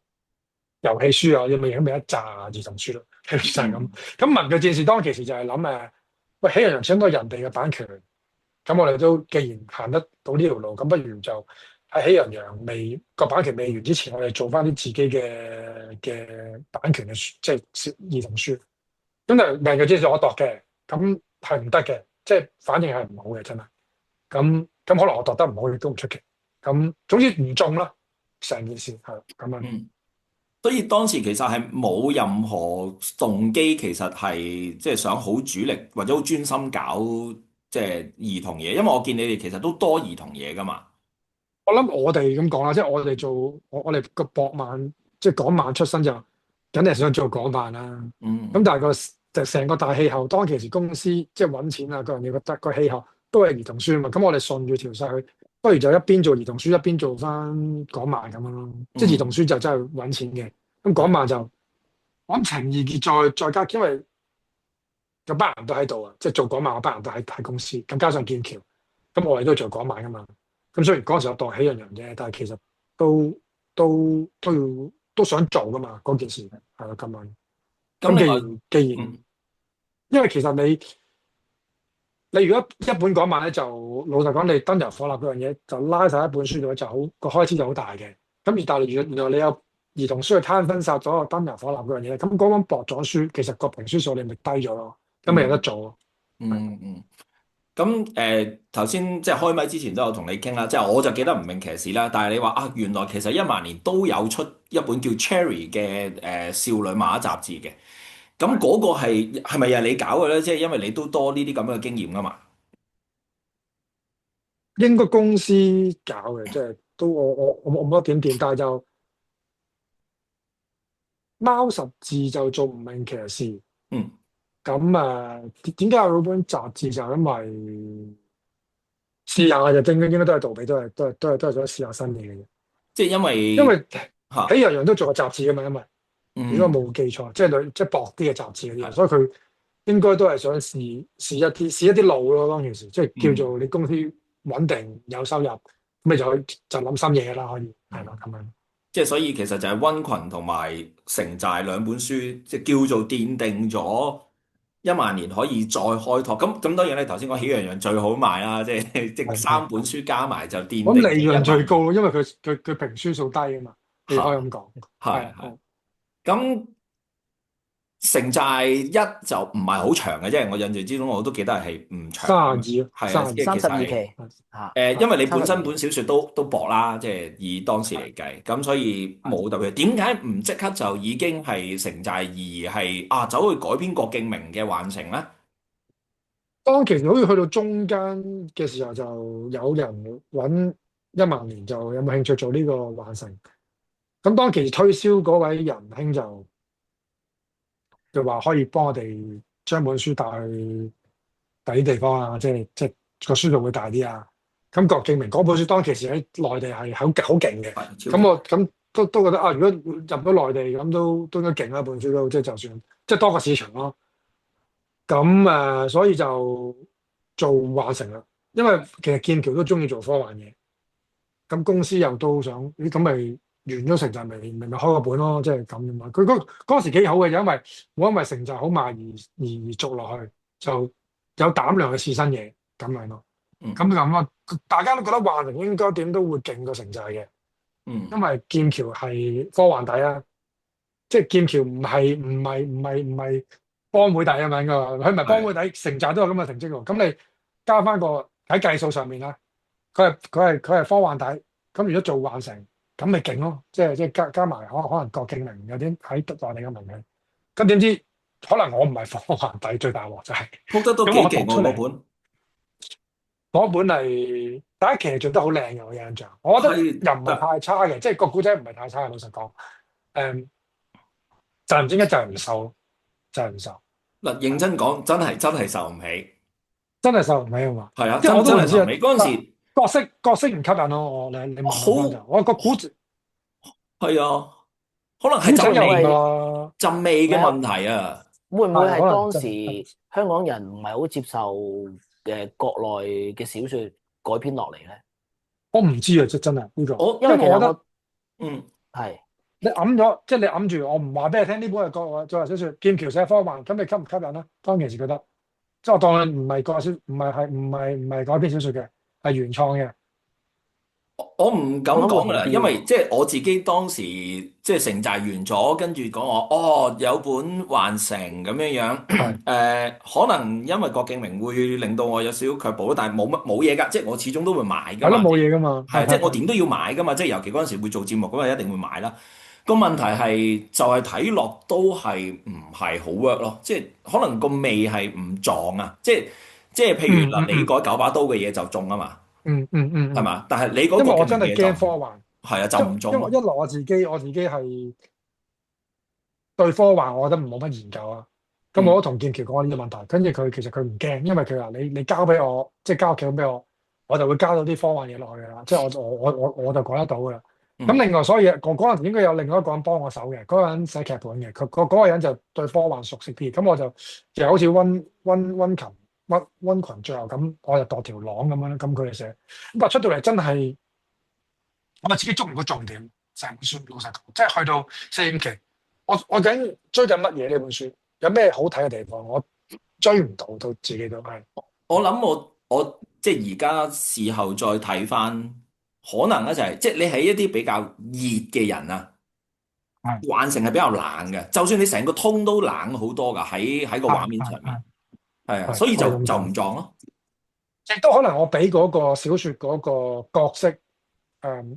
遊戲書啊，咁咪影咪一紮兒童書咯，就係咁。咁文具戰士當其時就係諗喂，喜羊羊搶到人哋嘅版權，咁我哋都既然行得到呢條路，咁不如就喺喜羊羊個版權未完之前，我哋做翻啲自己嘅版權嘅書，即係兒童書。咁但係文具戰士我度嘅，咁係唔得嘅，即係反應係唔好嘅，真係。咁可能我度得唔好，亦都唔出奇。咁總之唔中啦，成件事係咁樣。嗯。所以當時其實係冇任何動機，其實係即係想好主力或者好專心搞即係兒童嘢，因為我見你哋其實都多兒童嘢噶嘛。我諗我哋咁講啦，即係我哋做我哋個博漫，即係港漫出身就梗係想做港漫啦。咁但係就成個大氣候，當其時公司即係揾錢啊，個人你覺得個氣候都係兒童書啊嘛。咁我哋順住條勢去，不如就一邊做兒童書，一邊做翻港漫咁樣咯。即係兒童書就真係揾錢嘅，咁港漫就我諗情意結再加，因為有班人都喺度啊，即係做港漫嗰班人都喺公司，咁加上劍橋，咁我哋都做港漫噶嘛。咁雖然嗰陣時我當喜羊羊啫，但係其實都想做噶嘛，嗰件事係咯咁樣。咁既然，因為其實你如果一本港漫咧，就老實講，你燈油火蠟嗰樣嘢就拉晒一本書度就好個開支就好大嘅。咁而但係原來你有兒童書去攤分晒咗個燈油火蠟嗰樣嘢，咁嗰本薄咗書，其實個評書數你咪低咗咯，咁咪有得做咯。咁頭先即係開麥之前都有同你傾啦，即係我就記得無名騎士啦，但係你話啊，原來其實1萬年都有出一本叫 Cherry 嘅少女漫畫雜誌嘅，咁嗰個係咪又係你搞嘅咧？即係因為你都多呢啲咁嘅經驗噶嘛。應該公司搞嘅，即係都我冇得點掂，但係就貓實字就做無名騎士。咁點解有嗰本雜誌就因為試下就應該都係杜比，都係想試下新嘢嘅啫。即係因為喜羊羊都做過雜誌噶嘛，因為如果冇記錯，即係薄啲嘅雜誌嗰啲，所以佢應該都係想試一啲路咯。當其時即係叫做你公司穩定有收入，咁你就諗新嘢啦，可以係咯咁樣。即係所以其實就係溫群同埋城寨兩本書，即係叫做奠定咗1萬年可以再開拓。咁當然咧，頭先講喜羊羊最好賣啦，即係3本書加埋就奠定。咁利潤最高咯，因為佢評書數低啊嘛，你可以咁講。係。咁城寨一就唔係好長嘅，即係我印象之中我都記得係唔長。32，係啊32期。因為你本身本小説都薄啦，即係以當時嚟計，咁所以冇特別。點解唔即刻就已經係城寨二係走去改編郭敬明嘅幻城咧？當其實好似去到中間嘅時候，就有人揾1萬年，就有冇興趣做呢個幻城？咁當其時推銷嗰位仁兄就話可以幫我哋將本書帶去第啲地方啊，即係個書度會大啲啊。咁郭敬明嗰本書當其時喺內地係好勁嘅，咁我都覺得如果入到內地咁都應該勁啦，本書都即係就算即係多個市場咯。咁所以就做幻城啦，因為其實劍橋都中意做科幻嘢，咁公司又都想咁咪完咗城寨咪開個本咯，即係咁樣嘛。佢嗰時幾好嘅，因為我因為城寨好賣而續落去，就有膽量去試新嘢咁樣咯。咁啊，大家都覺得幻城應該點都會勁過城寨嘅，因為劍橋係科幻底啊，即係劍橋唔係幫會底啊嘛，應該話佢唔係幫會底，城寨都有咁嘅成績喎。咁你加翻個喺計數上面啦，佢係科幻底，咁如果做幻城，咁咪勁咯。即係加埋可能郭敬明有啲喺內地嘅名氣，咁點知可能我唔係科幻底，最大鑊就係撲得都幾勁喎嗰本。嗰本係第一期做得好靚嘅，我印象，我覺得係又唔係太差嘅，即係個古仔唔係太差嘅，老實講。誒，就唔知點解就係唔受，就係唔受，嗱，認真講，真係受唔起。真係受唔起啊嘛！係啊，即係我都唔知啊，真係受唔起。嗰陣時角色唔吸引咯，你問我翻就，好我個係啊，可能係古仔又唔係因為話陣味嘅咩啊？問題啊。會唔會係可能係當真係時香港人唔係好接受國內嘅小說改編落嚟咧？我唔知啊，真係呢個，我因為其實因為我覺得我嗯係你揞咗，即係你揞住，我唔話俾你聽呢本係國外作為小說，劍橋寫科幻，咁你吸唔吸引啊？當其時覺得，即係我當佢唔係個小，唔係改編小說嘅，係原創嘅。我唔敢我諗會講噶啦，好啲喎。因為即係我自己當時即係城寨完咗，跟住講我有本幻城咁樣樣。係可能因為郭敬明會令到我有少少卻步，但係冇嘢㗎，即係我始終都會買㗎係咯，嘛。冇嘢噶嘛，係啊，即係我點都要買㗎嘛，即係尤其嗰陣時會做節目咁啊，一定會買啦。個問題係就係睇落都係唔係好 work 咯，即係可能個味係唔撞啊，即係譬如嗱，你嗯嗯嗯改九把刀嘅嘢就中啊嘛，係嘛？但係你嗰因為個我真係嘅嘢就驚科幻，係啊，就即係唔中咯。因為一來我自己係對科幻，我覺得冇乜研究啊。咁我嗯都同劍橋講呢個問題，跟住其實佢唔驚，因為佢話你交俾我，即係交劇本俾我，我就會加到啲科幻嘢落去㗎啦。即係我就改得到㗎啦。咁嗯另外，所以我嗰陣時應該有另外一個人幫我手嘅，嗰個人寫劇本嘅，嗰個人就對科幻熟悉啲。咁我就好似温群最後咁，我就度條廊咁樣，咁佢哋寫。咁但係出到嚟真係我自己捉唔到重點，成本書老實講，即係去到四五期，我究竟追緊乜嘢呢本書？有咩好睇嘅地方？我追唔到自己都係我諗我即係而家事後再睇翻，可能咧就係、即係你係一啲比較熱嘅人啊，係幻城係比較冷嘅，就算你成個通都冷好多㗎，喺個畫面上面。係啊，所以可以就咁講。唔撞咯。亦都可能我俾嗰個小説嗰個角色，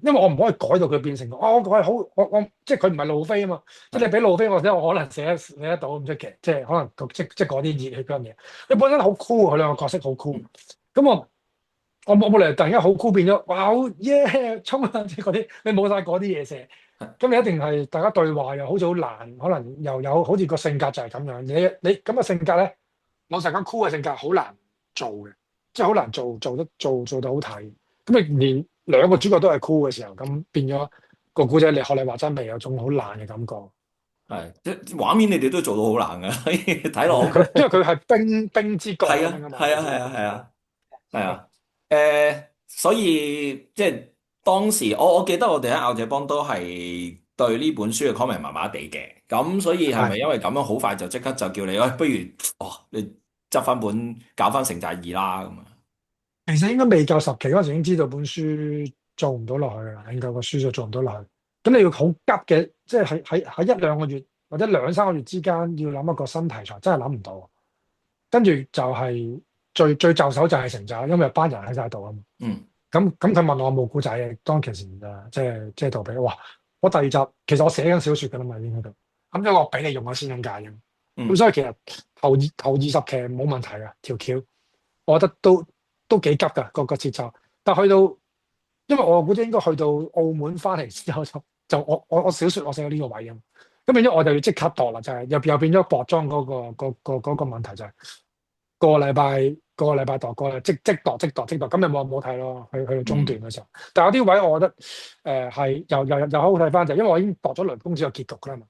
因為我唔可以改到佢變成我係好我即係佢唔係路飛啊嘛，即係你俾路飛我寫，我可能寫得到咁出奇，即係可能即係嗰啲熱血嗰樣嘢。你本身好 cool，佢兩個角色好 cool，咁我冇理由突然間好 cool 變咗，哇好耶衝啊！即係嗰啲你冇晒嗰啲嘢寫，咁你一定係大家對話又好似好難，可能又有好似個性格就係咁樣。你咁嘅性格咧，老實講 cool 嘅性格好難做嘅。即係好難做到好睇。咁你連兩個主角都係 cool 嘅時候，咁變咗個古仔，你學你話齋，未有種好爛嘅感覺。係即係畫面，你哋都做到好冷㗎，所以睇落好。因為佢係冰之國係啊，咁樣噶嘛。係啊，係啊，係啊，係啊。所以即係當時我記得我哋喺咬這幫都係對呢本書嘅 comment 麻麻地嘅，咁所以係咪係因為咁樣好快就即刻就叫你，不如你執翻本搞翻城寨二啦咁啊？其實應該未夠10期嗰陣時已經知道本書做唔到落去㗎啦，應該個書就做唔到落去。咁你要好急嘅，即係喺一兩個月或者兩三個月之間要諗一個新題材，真係諗唔到。跟住就係最就手就係城寨，因為有班人喺晒度啊嘛。嗯咁佢問我有冇古仔嘅，當其時即係杜比，哇！我第二集其實我寫緊小説㗎啦嘛，已經喺度。咁因為我俾你用咗先咁解嘅。咁所以其實頭20期冇問題㗎條橋，我覺得都幾急㗎個節奏。但去到，因為我估計應該去到澳門翻嚟之後就我小説我寫到呢個位啊嘛。咁變咗我就要即刻度啦，就係又變咗薄裝嗰個問題就係個禮拜度過啦，即度，咁你冇睇咯。去到中段嘅時候，但有啲位我覺得係又好睇翻，就因為我已經度咗雷公子個結局㗎啦嘛，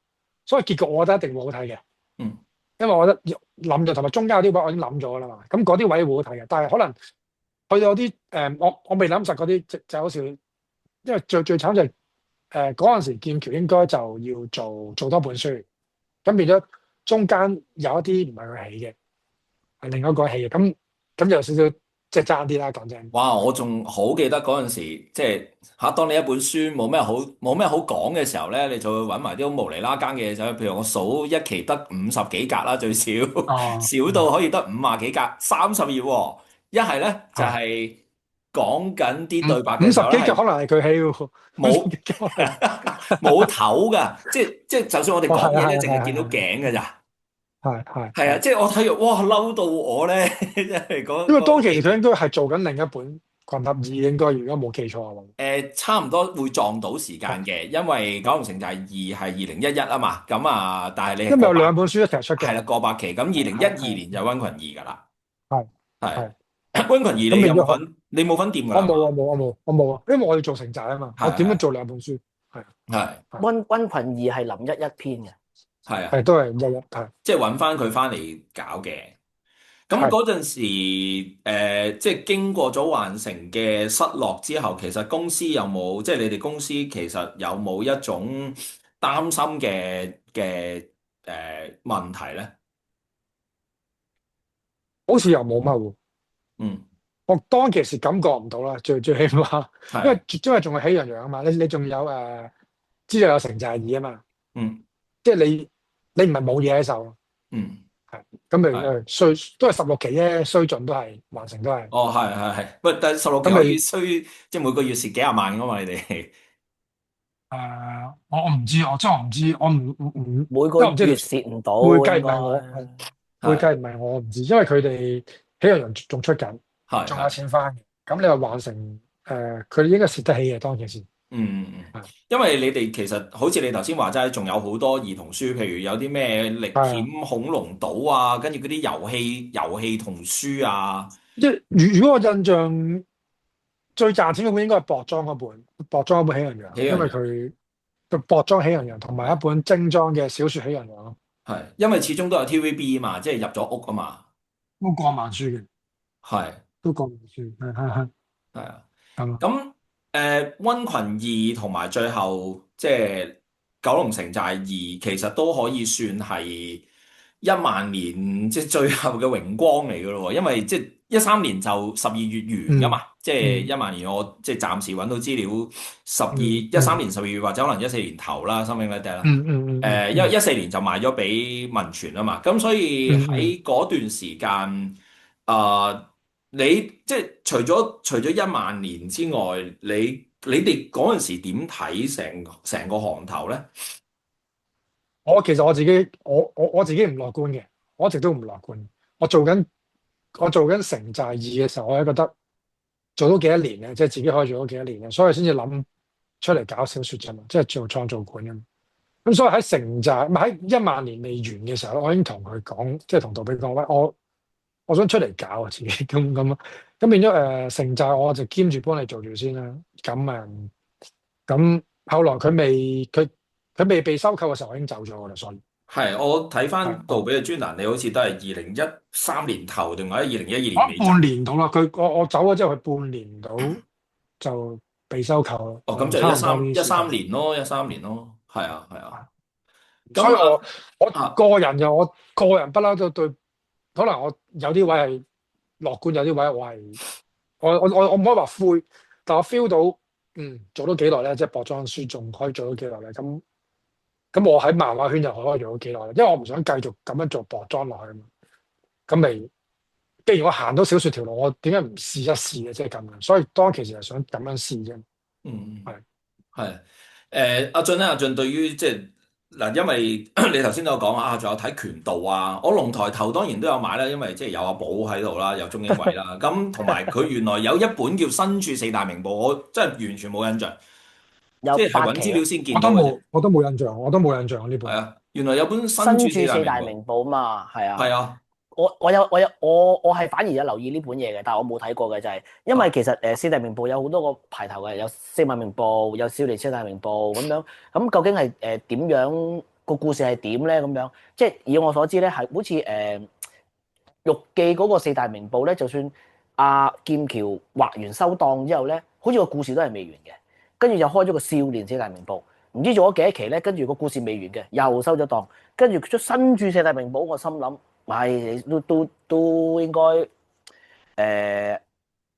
所以結局我覺得一定會好睇嘅。嗯因為我覺得諗咗，同埋中間有啲位我已經諗咗㗎啦嘛，咁嗰啲位會好睇嘅。但係可能去到啲我未諗實嗰啲就好似，因為最慘就係嗰陣時劍橋應該就要做多本書，咁變咗中間有一啲唔係佢起嘅，係另一個起嘅，咁有少少即係爭啲啦，講真。哇！我仲好記得嗰陣時，即係當你一本書冇咩好講嘅時候咧，你就會揾埋啲好無厘啦更嘅嘢，就譬如我數一期得50幾格啦，最少，哦，少到可以得50幾格，30頁喎。一係咧就係係講緊啲對白五十嘅時候咧，係幾集可能係佢起喎，50冇幾集可能冇頭㗎，即係就算我哋哦，係啊，講嘢咧，係啊，係啊，淨係見到係啊，頸㗎咋。係啊，即係我睇完，哇嬲到我咧，即係因為當其時佢應該係做緊另一本群俠二，應該如果冇記錯嘅話。差唔多會撞到時間嘅，因為九龍城寨二係2011啊嘛，咁啊，但係你係因為有過百，兩本書一齊出嘅。係啦過百期，咁2012年就温群二噶啦，係係係。温群二你咁變咗有冇份？你冇份掂㗎啦嘛？我冇啊，因為我要做城寨啊嘛，我點樣係做兩本書？係係温群二係林一一編嘅。係啊，係都係一係即係揾翻佢翻嚟搞嘅。咁係。嗰陣時，即係經過咗環城嘅失落之後，其實公司有冇，即係你哋公司其實有冇一種擔心嘅問題咧？好似又冇乜喎。嗯，我當其時感覺唔到啦，最起碼，因為係，仲係喜羊羊啊嘛，你仲有知道有城寨二啊嘛，嗯即係你唔係冇嘢喺手，嗯，係咁咪係，衰都係16期啫，衰盡都係環城都係。哦，係，喂，但係16期咁咪可以衰，即係每個月蝕幾廿萬噶嘛？你哋我唔知，我唔知，我唔，每個月蝕唔到，會計唔應係我，該會計唔係我唔知，因為佢哋喜羊羊仲出緊，仲有係係。錢翻嘅。咁你話環城佢哋應該蝕得起嘅當其時。係因為你哋其實好似你頭先話齋，仲有好多兒童書，譬如有啲咩歷係啊。險恐龍島啊，跟住嗰啲遊戲童書啊，即係如果我印象最賺錢嗰本應該係薄裝嗰本喜羊羊，因為喜羊羊佢個薄裝喜羊羊同埋一本精裝嘅小說喜羊羊咯，係，因為始終都有 TVB 啊嘛，即係入咗屋啊嘛，都過萬書嘅，係都過萬書，係係啊，咁啊。咁温群二同埋最後即係九龍城寨二，其實都可以算係1萬年即係最後嘅榮光嚟噶咯喎，因為即係13年就12月完噶嗯嘛，即係嗯1萬年我即係暫時揾到資料，13年12月或者可能14年頭啦，something like that 啦。因為14年就賣咗俾文傳啊嘛，咁所以喺嗰段時間，你即係除咗1萬年之外，你哋嗰陣時點睇成個行頭咧？其實我自己唔樂觀嘅，我一直都唔樂觀。我做緊城寨二嘅時候，我係覺得做到幾多年咧，即係自己可以做到幾多年咧，所以先至諗出嚟搞小說啫嘛，即係做創造館啊嘛。咁所以喺城寨唔係喺1萬年未完嘅時候咧，我已經同佢講，即係同杜比講，喂，我想出嚟搞啊自己咁變咗城寨，我就兼住幫你做住先啦。咁後來佢未被收購嘅時候，我已經走咗噶啦，所以係，我睇翻杜係比嘅專欄，你好似都係2013年頭定或者2012年尾走。半年到啦。我走咗之後，佢半年到就被收購咯。哦，咁就差唔多呢啲時間。13年咯，係啊係啊。咁所以我啊個人不嬲都對，可能我有啲位係樂觀，有啲位我唔可以話灰，但我 feel 到做咗幾耐咧，即係薄裝書仲可以做到幾耐咧？咁我喺漫畫圈又可以做到幾耐咧？因為我唔想繼續咁樣做薄裝落去啊嘛。咁咪既然我行到小說條路，我點解唔試一試嘅？即係咁樣，所以當其時係想咁樣試啫。嗯係係阿俊咧，阿俊對於即係嗱，因為你頭先都有講啊，仲有睇拳道啊，我龍抬頭當然都有買啦，因為即係有阿寶喺度啦，有鍾英偉啦，咁同埋佢原來有一本叫《新著四大名捕》，我真係完全冇印象，有即係揾8期啊。資料先見我都到嘅啫。冇，我都冇印象，我都冇印象呢本。係啊，原來有本《新新著著四大四大名捕》，名捕嘛，係啊。係啊，我係反而有留意呢本嘢嘅，但係我冇睇過嘅就係，因為其實四大名捕有好多個排頭嘅，有四萬名捕，有少年四大名捕咁樣。咁究竟係點樣個故事係點咧？咁樣即係以我所知咧，係好似玉記嗰個四大名捕咧，就算阿劍橋畫完收檔之後咧，好似個故事都係未完嘅。跟住又開咗個少年四大名捕，唔知做咗幾多期咧，跟住個故事未完嘅，又收咗檔，跟住出新著四大名捕，我心諗。係，都應該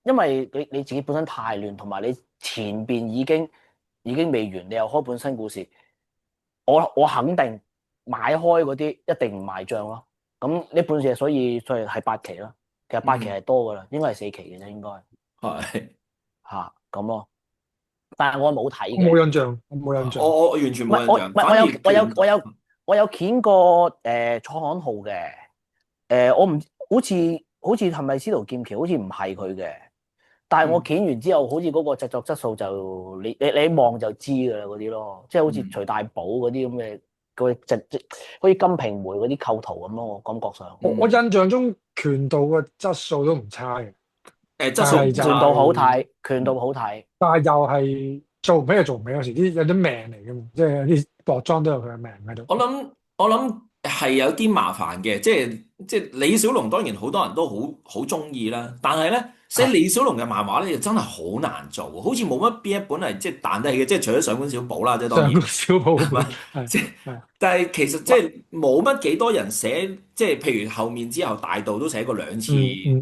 因為你自己本身太亂，同埋你前邊已經未完，你又開本新故事，我肯定買開嗰啲一定唔賣帳咯。咁呢本嘢所以係8期咯，其實8期係多噶啦，應該係4期嘅啫，應該係。嚇咁咯。但係我冇睇我嘅。冇印象，我冇印象。我完全唔係冇印象，我反而有我有掀過蔡漢浩嘅，我唔好似係咪司徒劍橋？好似唔係佢嘅，但係我掀完之後，好似嗰個製作質素就你望就知㗎啦嗰啲咯，即係好似徐大寶嗰啲咁嘅嗰啲好似金瓶梅嗰啲構圖咁咯，我感覺上。我印象中拳道嘅質素都唔差嘅，質素唔拳差。道好睇，拳道好睇。但係又係做唔起就做唔起，有時啲有啲命嚟嘅嘛，即係有啲薄裝都有佢嘅命喺度。我諗係有啲麻煩嘅，即係李小龍當然好多人都好中意啦，但係咧寫李小龍嘅漫畫咧，又真係好難做，好似冇乜邊一本係即係彈得起嘅，即係除咗上官小寶啦，即係當然上官小寶係嘛，係即係係但係其實即係冇乜幾多人寫，即係譬如後面之後大道都寫過兩次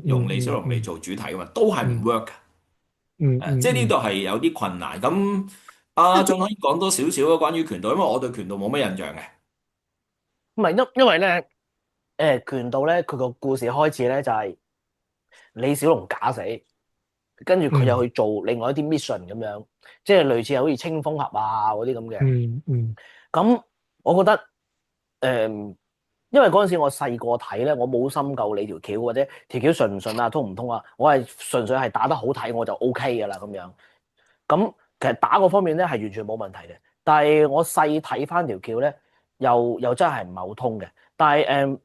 用李小龍嚟做主題㗎嘛，都係唔 work 㗎。即係呢度係有啲困難。咁仲可以講多少少關於拳道，因為我對拳道冇乜印象嘅。唔係因為咧，拳道咧，佢個故事開始咧就係李小龍假死，跟住佢又去做另外一啲 mission 咁樣，即係類似好似青蜂俠啊嗰啲咁嘅。咁我覺得因為嗰陣時我細個睇咧，我冇深究你條橋或者條橋順唔順啊，通唔通啊，我係純粹係打得好睇我就 OK 噶啦咁樣。咁其實打嗰方面咧係完全冇問題嘅，但係我細睇翻條橋咧，又真係唔係好通嘅。但係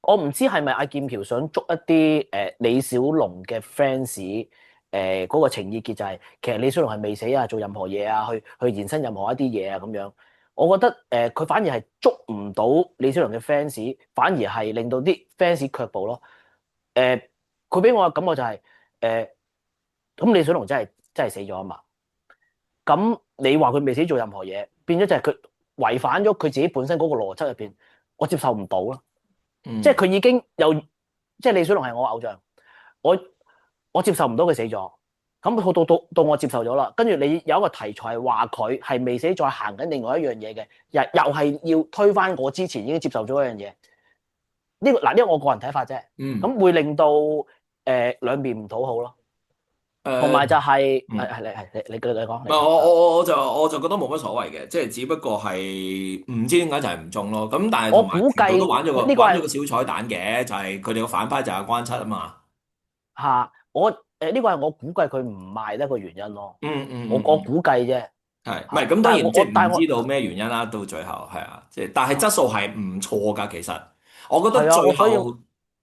我唔知係咪阿劍橋想捉一啲李小龍嘅 fans 嗰個情意結就係、其實李小龍係未死啊，做任何嘢啊，去延伸任何一啲嘢啊咁樣。我覺得佢反而係捉唔到李小龍嘅 fans，反而係令到啲 fans 卻步咯。佢俾我嘅感覺就係咁李小龍真係死咗啊嘛。咁你話佢未死做任何嘢，變咗就係佢違反咗佢自己本身嗰個邏輯入邊，我接受唔到咯。即係佢已經有，即係李小龍係我偶像，我接受唔到佢死咗。咁到我接受咗啦，跟住你有一個題材話佢係未死，再行緊另外一樣嘢嘅，又係要推翻我之前已經接受咗一樣嘢。呢個我個人睇法啫。咁會令到兩邊唔討好咯。同埋就係你講。唔係我就覺得冇乜所謂嘅，即係只不過係唔知點解就係唔中咯。咁但係我估計都玩咗呢個玩咗個小彩蛋嘅，就係佢哋個反派就係關七啊嘛。呢個係我估計佢唔賣得個原因咯。我估計啫。係，唔係咁當然即係唔知道咩原因啦。到最後係啊，即係但係質素係唔錯㗎。其實我覺得最後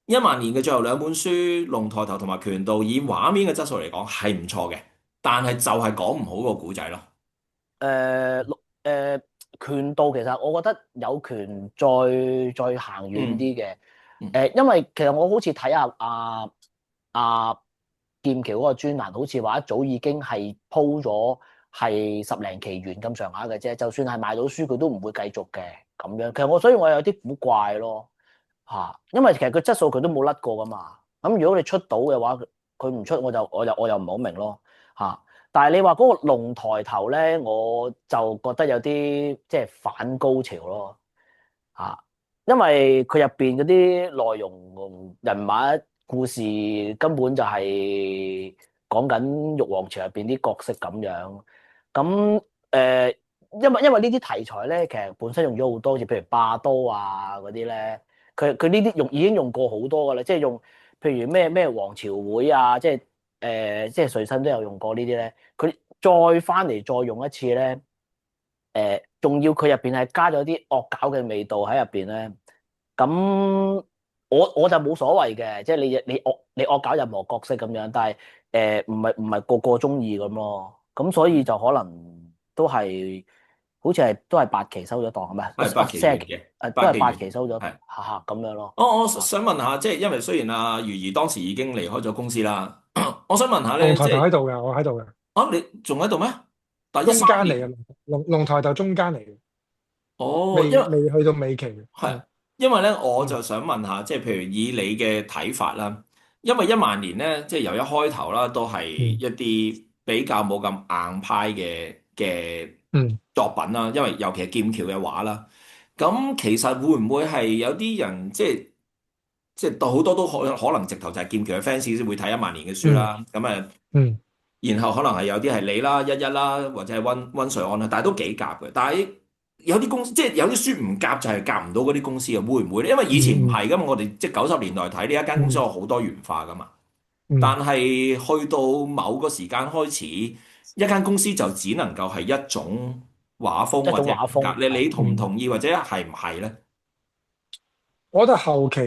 10000年嘅最後兩本書《龍抬頭》同埋《拳道》，以畫面嘅質素嚟講係唔錯嘅，但係就係講唔好個古仔咯。拳道其實我覺得有權再行遠啲嘅。因為其實我好似睇下阿劍橋嗰個專欄，好似話一早已經係鋪咗係10零期完咁上下嘅啫。就算係賣到書，佢都唔會繼續嘅咁樣。其實所以我有啲古怪咯嚇，因為其實佢質素佢都冇甩過噶嘛。咁如果你出到嘅話，佢唔出我又唔係好明咯嚇。但係你話嗰個龍抬頭咧，我就覺得有啲即係反高潮咯嚇，因為佢入邊嗰啲內容人物故事根本就係講緊玉皇朝入邊啲角色咁樣。咁因為呢啲題材咧，其實本身用咗好多，好似譬如霸刀啊嗰啲咧，佢呢啲已經用過好多噶啦，即係用譬如咩皇朝會啊，即係瑞新都有用過呢啲咧，佢再翻嚟再用一次咧，仲要佢入邊係加咗啲惡搞嘅味道喺入邊咧，咁我就冇所謂嘅，即係你惡搞任何角色咁樣，但係唔係個個中意咁咯，咁所以就可能都係好似都係8期收咗檔係咪？係8期完嘅，都係8期收咗，係咁樣咯。我想問下，即係因為雖然阿余兒當時已經離開咗公司啦，我想問下咧，龍抬頭喺度嘅，我喺度嘅。你仲喺度咩？但中間嚟嘅龍抬頭中間嚟嘅。未去到尾期嘅。係，因為咧我就想問下，即係譬如以你嘅睇法啦，因為10000年咧，即係由一開頭啦，都係一啲比較冇咁硬派嘅作品啦，因為尤其係劍橋嘅畫啦，咁其實會唔會係有啲人即係好多都可能直頭就係劍橋嘅 fans 先會睇10000年嘅書啦，咁然後可能係有啲係你啦、一啦，或者係温瑞安啦，但係都幾夾嘅。但係有啲公司即係有啲書唔夾就係夾唔到嗰啲公司啊，會唔會咧？因為以前唔嗯係噶嘛，我哋即係90年代睇呢一間公司嗯有好多元化噶嘛。嗯但係去到某個時間開始，一間公司就只能夠係一種畫風一或者種畫風。風格。你同唔嗯，同意或者係唔係咧？我覺得後期，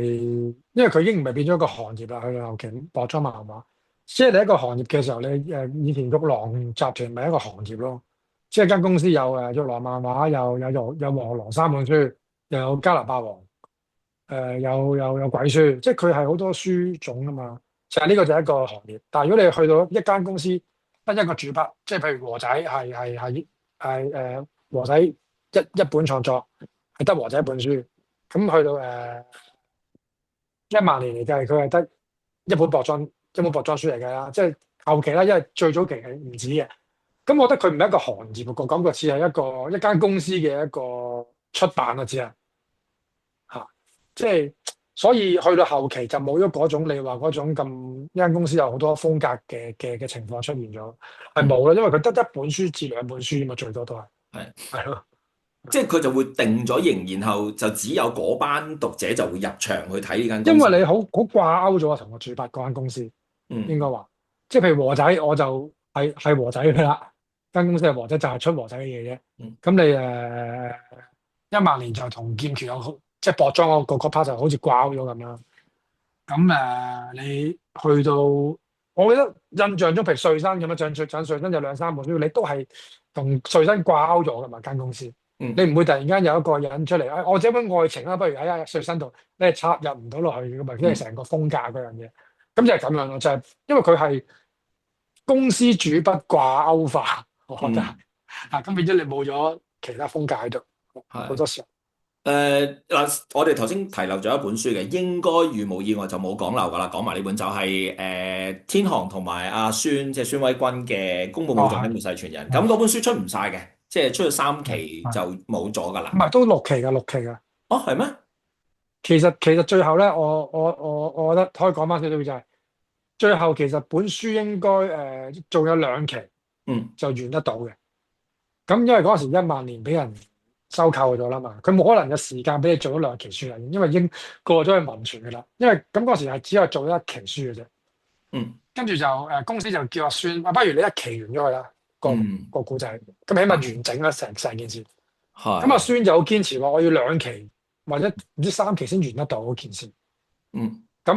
因為佢已經唔係變咗一個行業啦，去到後期薄裝漫畫，即係你一個行業嘅時候，你以前玉郎集團咪一個行業咯，即係間公司有玉郎漫畫，有黃狼三本書，又有加勒霸王，有鬼書，即係佢係好多書種啊嘛。其實呢個就係一個行業，但係如果你去到一間公司得一個主筆，即係譬如和仔係和仔一本創作，係得和仔一本書，咁去到1萬年嚟計，佢係得一本薄裝書嚟㗎啦，即係後期啦，因為最早期係唔止嘅。咁我覺得佢唔係一個行業個感覺，似係一間公司嘅一個出版啊，只係嚇，即係所以去到後期就冇咗嗰種你話嗰種咁一間公司有好多風格嘅情況出現咗，係嗯，冇啦，因為佢得一本書至兩本書啫嘛，最多都係係。係咯，即係佢就會定咗型，然後就只有嗰班讀者就會入場去睇呢間公司。因為你好掛鈎咗啊，同個主筆嗰間公司。應該嗯話，即係譬如和仔，我就係和仔嘅啦，間公司係和仔，就係出和仔嘅嘢啫。嗯咁你1萬年就同劍橋有好，即係薄裝嗰 part 就好似掛鈎咗咁啦。咁你去到，我記得印象中，譬如瑞新咁樣，瑞新有兩三本書，你都係同瑞新掛鈎咗噶嘛間公司。你嗯唔會突然間有一個人出嚟，我這本愛情啦，不如喺瑞新度，你係插入唔到落去噶嘛，即係嗯成個風格嗰樣嘢。咁就係咁樣咯，就係因為佢係公司主筆掛鈎化，我覺得係嗯，咁變咗你冇咗其他風格喺度，好係。多時候。嗱，我哋頭先提漏咗一本書嘅，應該如無意外就冇講漏噶啦，講埋呢本就係天航同埋阿孫，即係孫威軍嘅《公務哦，武長的係末世傳人》。咁係嗰本書出唔晒嘅，即係出咗3期就係，冇咗噶啦。唔係都6期㗎。哦，係咩？其實最後咧，我覺得可以講翻少少就係、最後其實本書應該仲有2期嗯就完得到嘅。咁因為嗰陣時1萬年俾人收購咗啦嘛，佢冇可能有時間俾你做咗2期書啦，因為已經過咗去文傳嘅啦。因為咁嗰時係只有做咗1期書嘅啫，嗯跟住就公司就叫阿孫，不如你1期完咗佢啦，嗯，個故仔，咁起碼完整啦成件事。咁阿係。孫就好堅持話，我要2期或者唔知3期先完得到嗰件事。嗯咁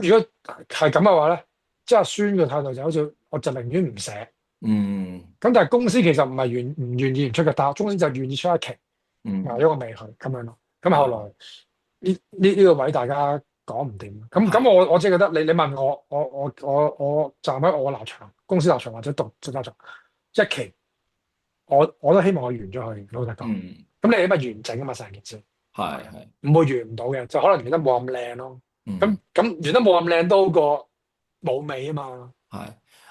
如果係咁嘅話咧，即係阿孫嘅態度就好似我就寧願唔寫。嗯咁但係公司其實唔願意唔出嘅，但係公司就願意出1期，嗯，埋咗個尾去咁樣咯。咁後來係呢個位大家講唔掂。咁係。我只係覺得你問我站喺我立場、公司立場或者讀者立場，1期我都希望我完咗佢，老實講。嗯，咁你起碼完整啊嘛成件事，係係。唔會完唔到嘅，就可能完得冇咁靚咯。咁嗯。咁完得冇咁靚都好過冇尾啊嘛。係，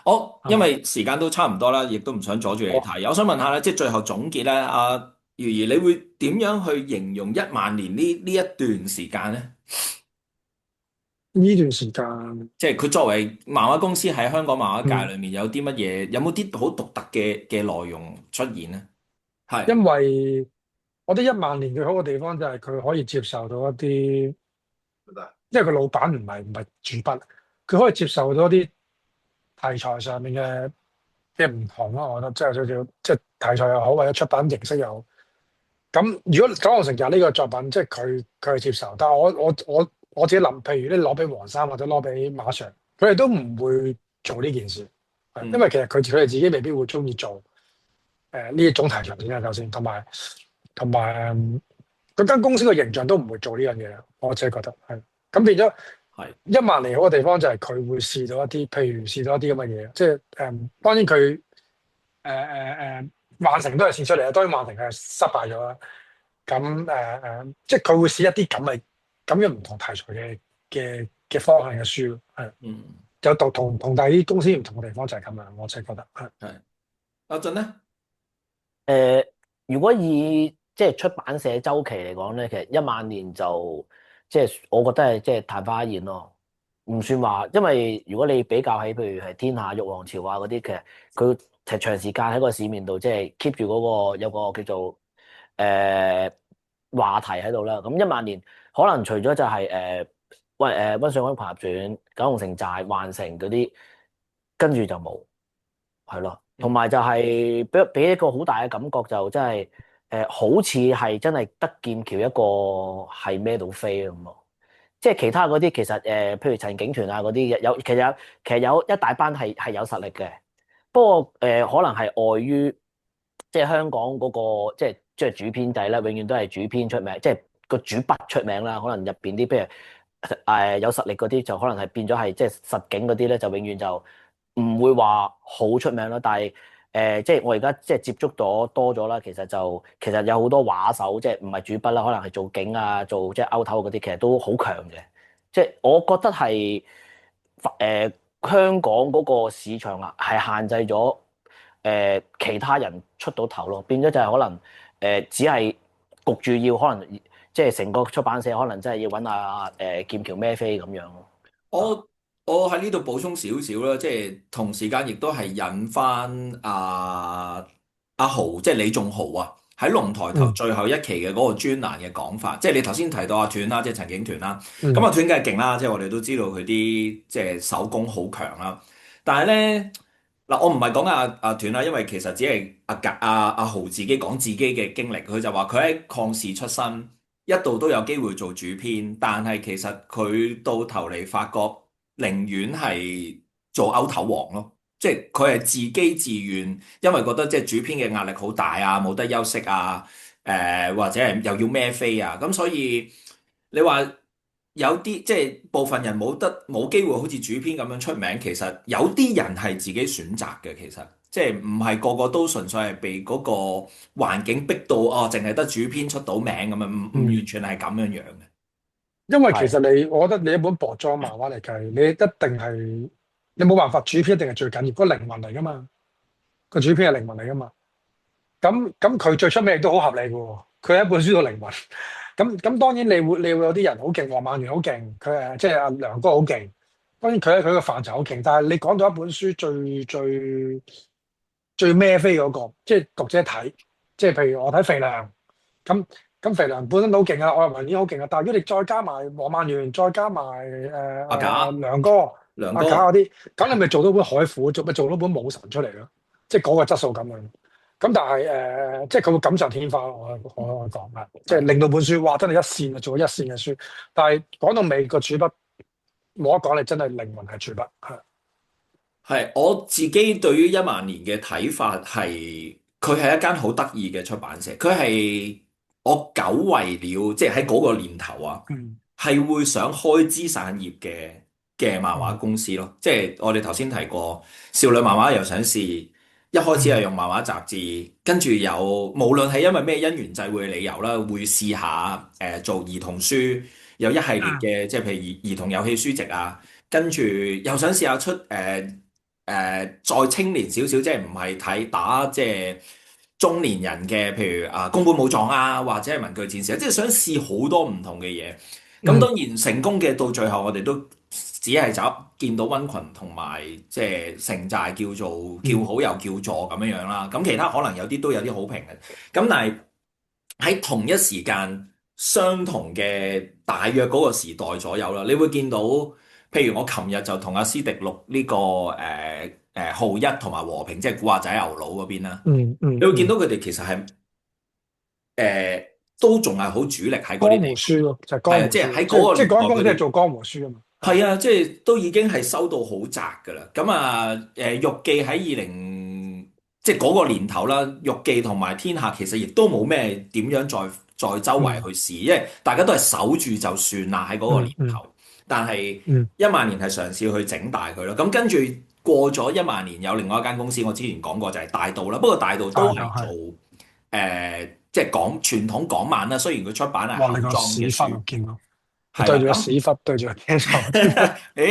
我係嘛？因為時間都差唔多啦，亦都唔想阻住你我睇。我想問下咧，即係最後總結咧，阿如兒，你會點樣去形容1萬年呢一段時間咧？呢段時間，即係佢作為漫畫公司喺香港漫畫界嗯，裏面有啲乜嘢，有冇啲好獨特嘅內容出現咧？係。因為我覺得1萬年最好嘅地方就係佢可以接受到一啲，因為佢老闆唔係主筆，佢可以接受到一啲題材上面嘅唔同咯。我覺得即係有少少，即係題材又好，或者出版形式又好。咁如果九龍城日呢個作品，即係佢係接受，但係我自己諗，譬如你攞俾黃生或者攞俾馬 Sir，佢哋都唔會做呢件事，因為其實佢哋自己未必會中意做呢一種題材先啦，首先，同埋嗰間公司嘅形象都唔會做呢樣嘢，我自己覺得係。咁變咗係。1萬年好嘅地方就係佢會試到一啲，譬如試到一啲咁嘅嘢，即係當然佢曼城都係試出嚟啦，當然曼城係失敗咗啦。咁即係佢會試一啲咁嘅唔同題材嘅方向嘅書咯，係嗯，有同第二啲公司唔同嘅地方就係咁樣，我真係覺得係。係。阿俊咧？如果以即係出版社周期嚟講咧，其實1萬年就即係我覺得係即係曇花一現咯，唔算話。因為如果你比較起譬如係天下、玉皇朝啊嗰啲，其實佢長時間喺個市面度即係 keep 住嗰個有個叫做誒話題喺度啦。咁1萬年可能除咗就係溫水灣群俠傳、九龍城寨、幻城嗰啲，跟住就冇，係咯。同埋就係俾一個好大嘅感覺，就真係好似係真係得劍橋一個係孭到飛咁咯。即係其他嗰啲其實譬如陳景團啊嗰啲其實有一大班係有實力嘅。不過可能係礙於即係香港嗰個即係主編制咧，永遠都係主編出名，即係個主筆出名啦。可能入邊啲譬如有實力嗰啲，就可能係變咗係即係實景嗰啲咧，就永遠就唔會話好出名啦。但係即係我而家即係接觸咗多咗啦，其實有好多畫手，即係唔係主筆啦，可能係做景啊，做即係勾頭嗰啲，其實都好強嘅。即係我覺得係香港嗰個市場啊，係限制咗其他人出到頭咯，變咗就係可能只係焗住要可能即係成個出版社可能真係要揾劍橋孭飛咁樣咯。我我喺呢度補充少少啦，即係同時間亦都係引翻阿豪，即係李仲豪啊，喺龍抬頭最後一期嘅嗰個專欄嘅講法，即係你頭先提到阿斷啦，即係陳景團啦，咁阿斷梗係勁啦，即係我哋都知道佢啲即係手工好強啦，但係咧嗱，我唔係講阿斷啦，因為其實只係阿豪自己講自己嘅經歷，佢就話佢喺抗視出身。一度都有機會做主編，但係其實佢到頭嚟發覺，寧願係做勾頭王咯，即係佢係自己自願，因為覺得即係主編嘅壓力好大啊，冇得休息啊，或者係又要孭飛啊，咁所以你話有啲即係部分人冇機會好似主編咁樣出名，其實有啲人係自己選擇嘅，其實即係唔係個個都純粹係被嗰個環境逼到哦，淨係得主編出到名咁樣，唔完全係咁樣樣嘅。因為其實我覺得你一本薄裝漫畫嚟計，你一定係你冇辦法，主編一定係最緊要，個靈魂嚟噶嘛，個主編係靈魂嚟噶嘛。咁佢最出名亦都好合理嘅喎，佢係一本書嘅靈魂。咁當然你會有啲人好勁，黃曼源好勁，佢即係阿梁哥好勁。當然佢喺佢個範疇好勁，但係你講到一本書最孭飛嗰個，即係讀者睇，即係譬如我睇肥良咁。咁肥良本身都好勁啊，我認為已經好勁啊。但係如果你再加埋黃曼源，再加埋阿賈梁哥、阿賈嗰啲，咁你咪做到本海虎，咪做到本武神出嚟咯？即係嗰個質素咁樣。咁但係即係佢會錦上添花，我講啊，即係令到本書哇真係一線啊，做咗一線嘅書。但係講到尾個主筆冇得講，你真係靈魂係主筆係。係我自己對於一萬年嘅睇法係，佢係一間好得意嘅出版社，佢係我久違了，即係喺嗰個年頭啊，係會想開枝散葉嘅漫畫公司咯。即係我哋頭先提過，少女漫畫又想試，一開始係用漫畫雜誌，跟住有無論係因為咩因緣際會嘅理由啦，會試下做兒童書，有一系列嘅即係譬如兒童遊戲書籍啊，跟住又想試下出再青年少少，即係唔係睇打即係中年人嘅，譬如宮本武藏啊，或者係文具戰士，即係想試好多唔同嘅嘢。咁當然成功嘅到最後，我哋都只係見到溫群同埋即係城寨叫做叫好又叫座咁樣樣啦。咁其他可能有啲都有啲好評嘅。咁但係喺同一時間，相同嘅大約嗰個時代左右啦，你會見到。譬如我琴日就同阿斯迪錄呢個浩一同埋和平，即係古惑仔牛佬嗰邊啦。你會見到佢哋其實係都仲係好主力喺嗰啲江湖書咯，就係江湖書，即係喺嗰個即係講公司年代係做江湖書啊嘛。係啊，即係都已經係收到好窄㗎啦。咁啊玉記喺即係嗰個年頭啦，玉記同埋天下其實亦都冇咩點樣再周圍去試，因為大家都係守住就算啦喺嗰個年頭。但係一萬年係嘗試去整大佢咯，咁跟住過咗一萬年，有另外一間公司，我之前講過就係大道啦。不過大道都係做即係講傳統港漫啦。雖然佢出版係後裝嘅書，我見到對住個屎忽，對住個鏡頭。呢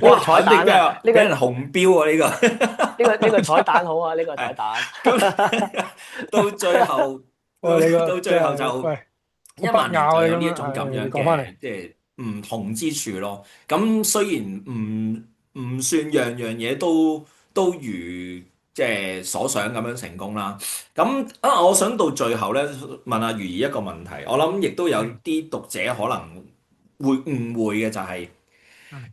個哇彩蛋啊！呢個人紅標啊！呢個彩蛋好啊！呢個彩蛋。到最後就。一萬年就有呢一種咁樣嘅即係唔同之處咯。咁雖然唔算樣樣嘢都如即係所想咁樣成功啦。咁我想到最後咧問阿余怡一個問題，我諗亦都有嗯啲讀者可能會誤會嘅就係、嗯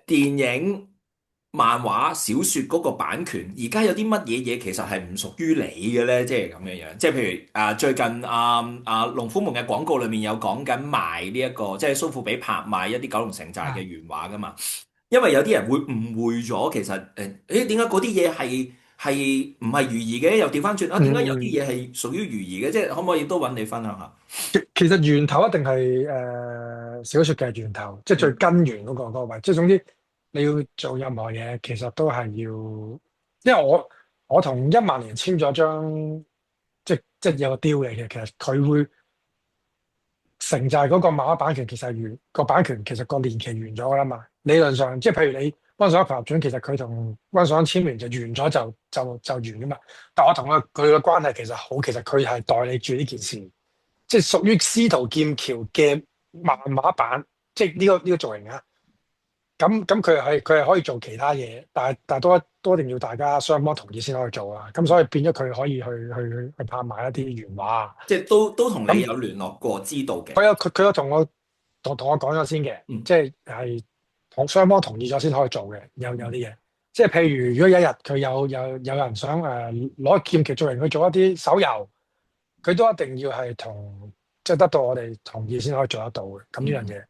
電影、漫畫、小説嗰個版權，而家有啲乜嘢嘢其實係唔屬於你嘅咧？即係咁樣樣，即係譬如最近龍虎門嘅廣告裏面有講緊賣呢一個，即係蘇富比拍賣一啲九龍城寨嘅原畫噶嘛。因為有啲人會誤會咗，其實點解嗰啲嘢係唔係寓意嘅？又調翻轉啊，點解有啲嗯，嘢係屬於寓意嘅？即係可唔可以都揾你分享下？其實源頭一定係小説嘅源頭，即係最嗯根源嗰個位。即係總之你要做任何嘢，其實都係要，因為我同1萬年簽咗張即係有個 deal 嘅，其實佢會城寨嗰個漫畫版權其實係個版權其實個年期完咗噶啦嘛。理論上，即係譬如你温水一球傳，其實佢同温水簽完就完咗就完噶嘛。但我同佢嘅關係其實好，其實佢係代理住呢件事。即係屬於司徒劍橋嘅漫畫版，即係呢個造型啊。咁佢係可以做其他嘢，但係都一定要大家雙方同意先可以做啊。咁所以變咗佢可以去拍賣一啲原畫。即係都同你咁有聯絡過，知道嘅。佢有同我講咗先嘅，嗯即係同雙方同意咗先可以做嘅。有啲嘢，即係譬如如果有一日佢有人想攞劍橋造型去做一啲手遊，佢都一定要係即係得到我哋同意先可以做得到嘅。咁呢樣嘢。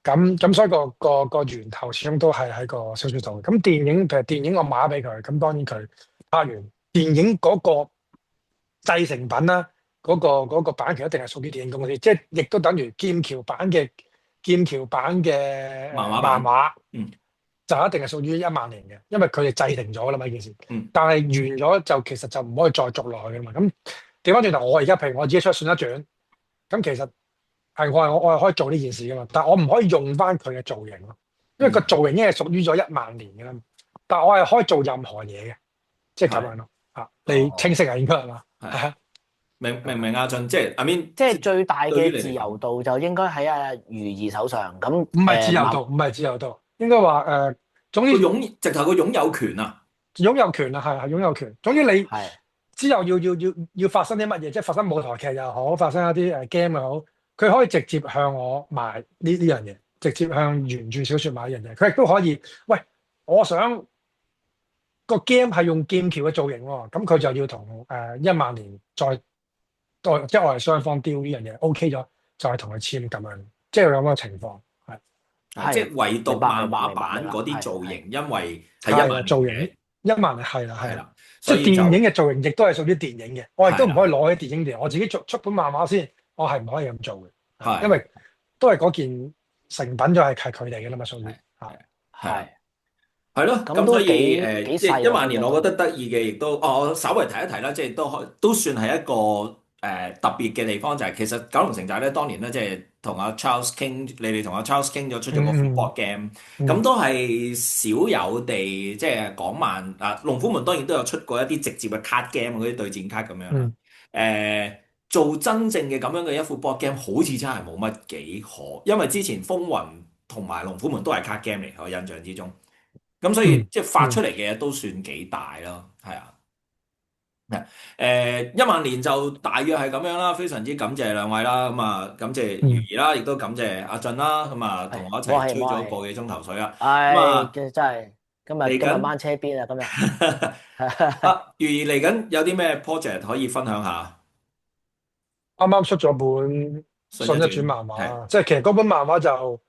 咁所以個源頭始終都係喺個小説度。咁譬如電影我買咗俾佢，咁當然佢拍完電影嗰個製成品啦，嗰個版權一定係屬於電影公司，即係亦都等於劍橋版嘅漫畫版。漫畫嗯就一定係屬於1萬年嘅，因為佢哋制定咗啦嘛呢件事。嗯但係完咗就其實就唔可以再續落去嘅嘛。咁調翻轉頭，我而家譬如我自己出信一傳，咁其實係我係可以做呢件事噶嘛，但係我唔可以用翻佢嘅造型咯，因為個造型已經係屬於咗1萬年嘅啦。但係我係可以做任何嘢嘅，即係咁樣咯。你清晰啊，應該係嘛？係係啊，明阿俊，即係 I mean，即係最大對於你嚟講嘅自由度就應該喺阿余兒手上。咁唔係自由度，唔係自由度，應該話總之直頭個擁有權啊。擁有權啊，係擁有權。總之你係之後要發生啲乜嘢，即係發生舞台劇又好，發生一啲game 又好，佢可以直接向我買呢樣嘢，直接向原著小説買呢樣嘢。佢亦都可以，喂，我想個 game 係用劍橋嘅造型喎，咁佢就要同1萬年即係我哋雙方 deal 呢樣嘢 OK 咗，就係同佢簽咁樣，即係有咁嘅情況係。即係唯獨明白漫畫明白明白版嗰啲係造型，因為係係1萬年造型嘅， 1萬年係啦係啦，係啦，即係所以就電影嘅造型亦都係屬於電影嘅，我亦都唔係啦可以攞起電影嚟，我自己出本漫畫先，我係唔可以咁做嘅，係因為都係嗰件成品就係佢哋嘅啦嘛，屬於係係係咯，咁所以咁都幾即係細喎1萬年，呢個我覺得得意嘅，亦都我稍微提一提啦，即係都算係一個特別嘅地方，就係其實九龍城寨咧，當年咧即係同阿 Charles 傾，你哋同阿 Charles 傾咗出咗個 football game，咁都係少有地即係港漫龍虎門當然都有出過一啲直接嘅 card game 嗰啲對戰卡咁樣啦。做真正嘅咁樣嘅一副 board game，好似真係冇乜幾可，因為之前風雲同埋龍虎門都係 card game 嚟，我印象之中。咁所以即係發出嚟嘅嘢都算幾大咯，係啊。1萬年就大約係咁樣啦，非常之感謝兩位啦，咁啊感謝余兒啦，亦都感謝阿俊啦，咁啊同我一齊吹咗個幾鐘頭水啦。咁啊，真係今日掹車邊啊，今日。余兒嚟緊有啲咩 project 可以分享下？啱啱出咗本信一傳漫畫，即係其實嗰本漫畫就，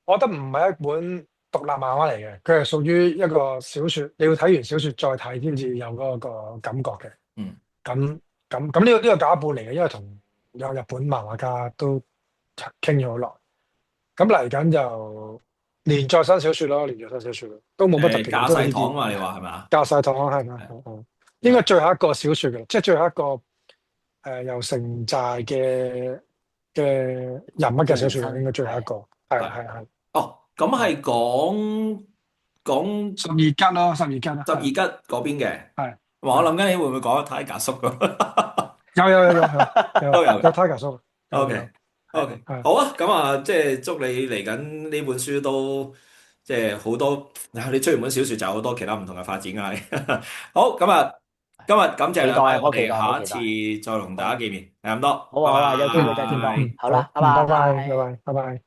我覺得唔係一本獨立漫畫嚟嘅，佢係屬於一個小説，你要睇完小説再睇先至有嗰個感覺嘅。咁呢個假本嚟嘅，因為同有日本漫畫家都傾咗好耐。咁嚟緊就連載新小説咯，連載新小説咯，都冇乜特別。架勢堂嘛，你話係咪啊？架勢堂係咪？應該最後一個小説嘅，即係最後一個由城寨嘅人物嘅小説，應該最後一個。係。哦，咁係講十二吉咯，十二吉嗰邊嘅。係。我諗緊你會唔會講 Tiger 叔咁？有 Tiger 叔。OK，好啊，咁啊，即係祝你嚟緊呢本書都即係好多你追完本小説就有好多其他唔同嘅發展㗎啦。好，咁啊，今日感謝期兩位，待，我哋我期待，下一次我期待。再同大家見面，係咁多，好啊，拜好啊，有機會再傾嗯多。拜。嗯，好，好啦，拜拜拜，拜拜。拜，拜拜。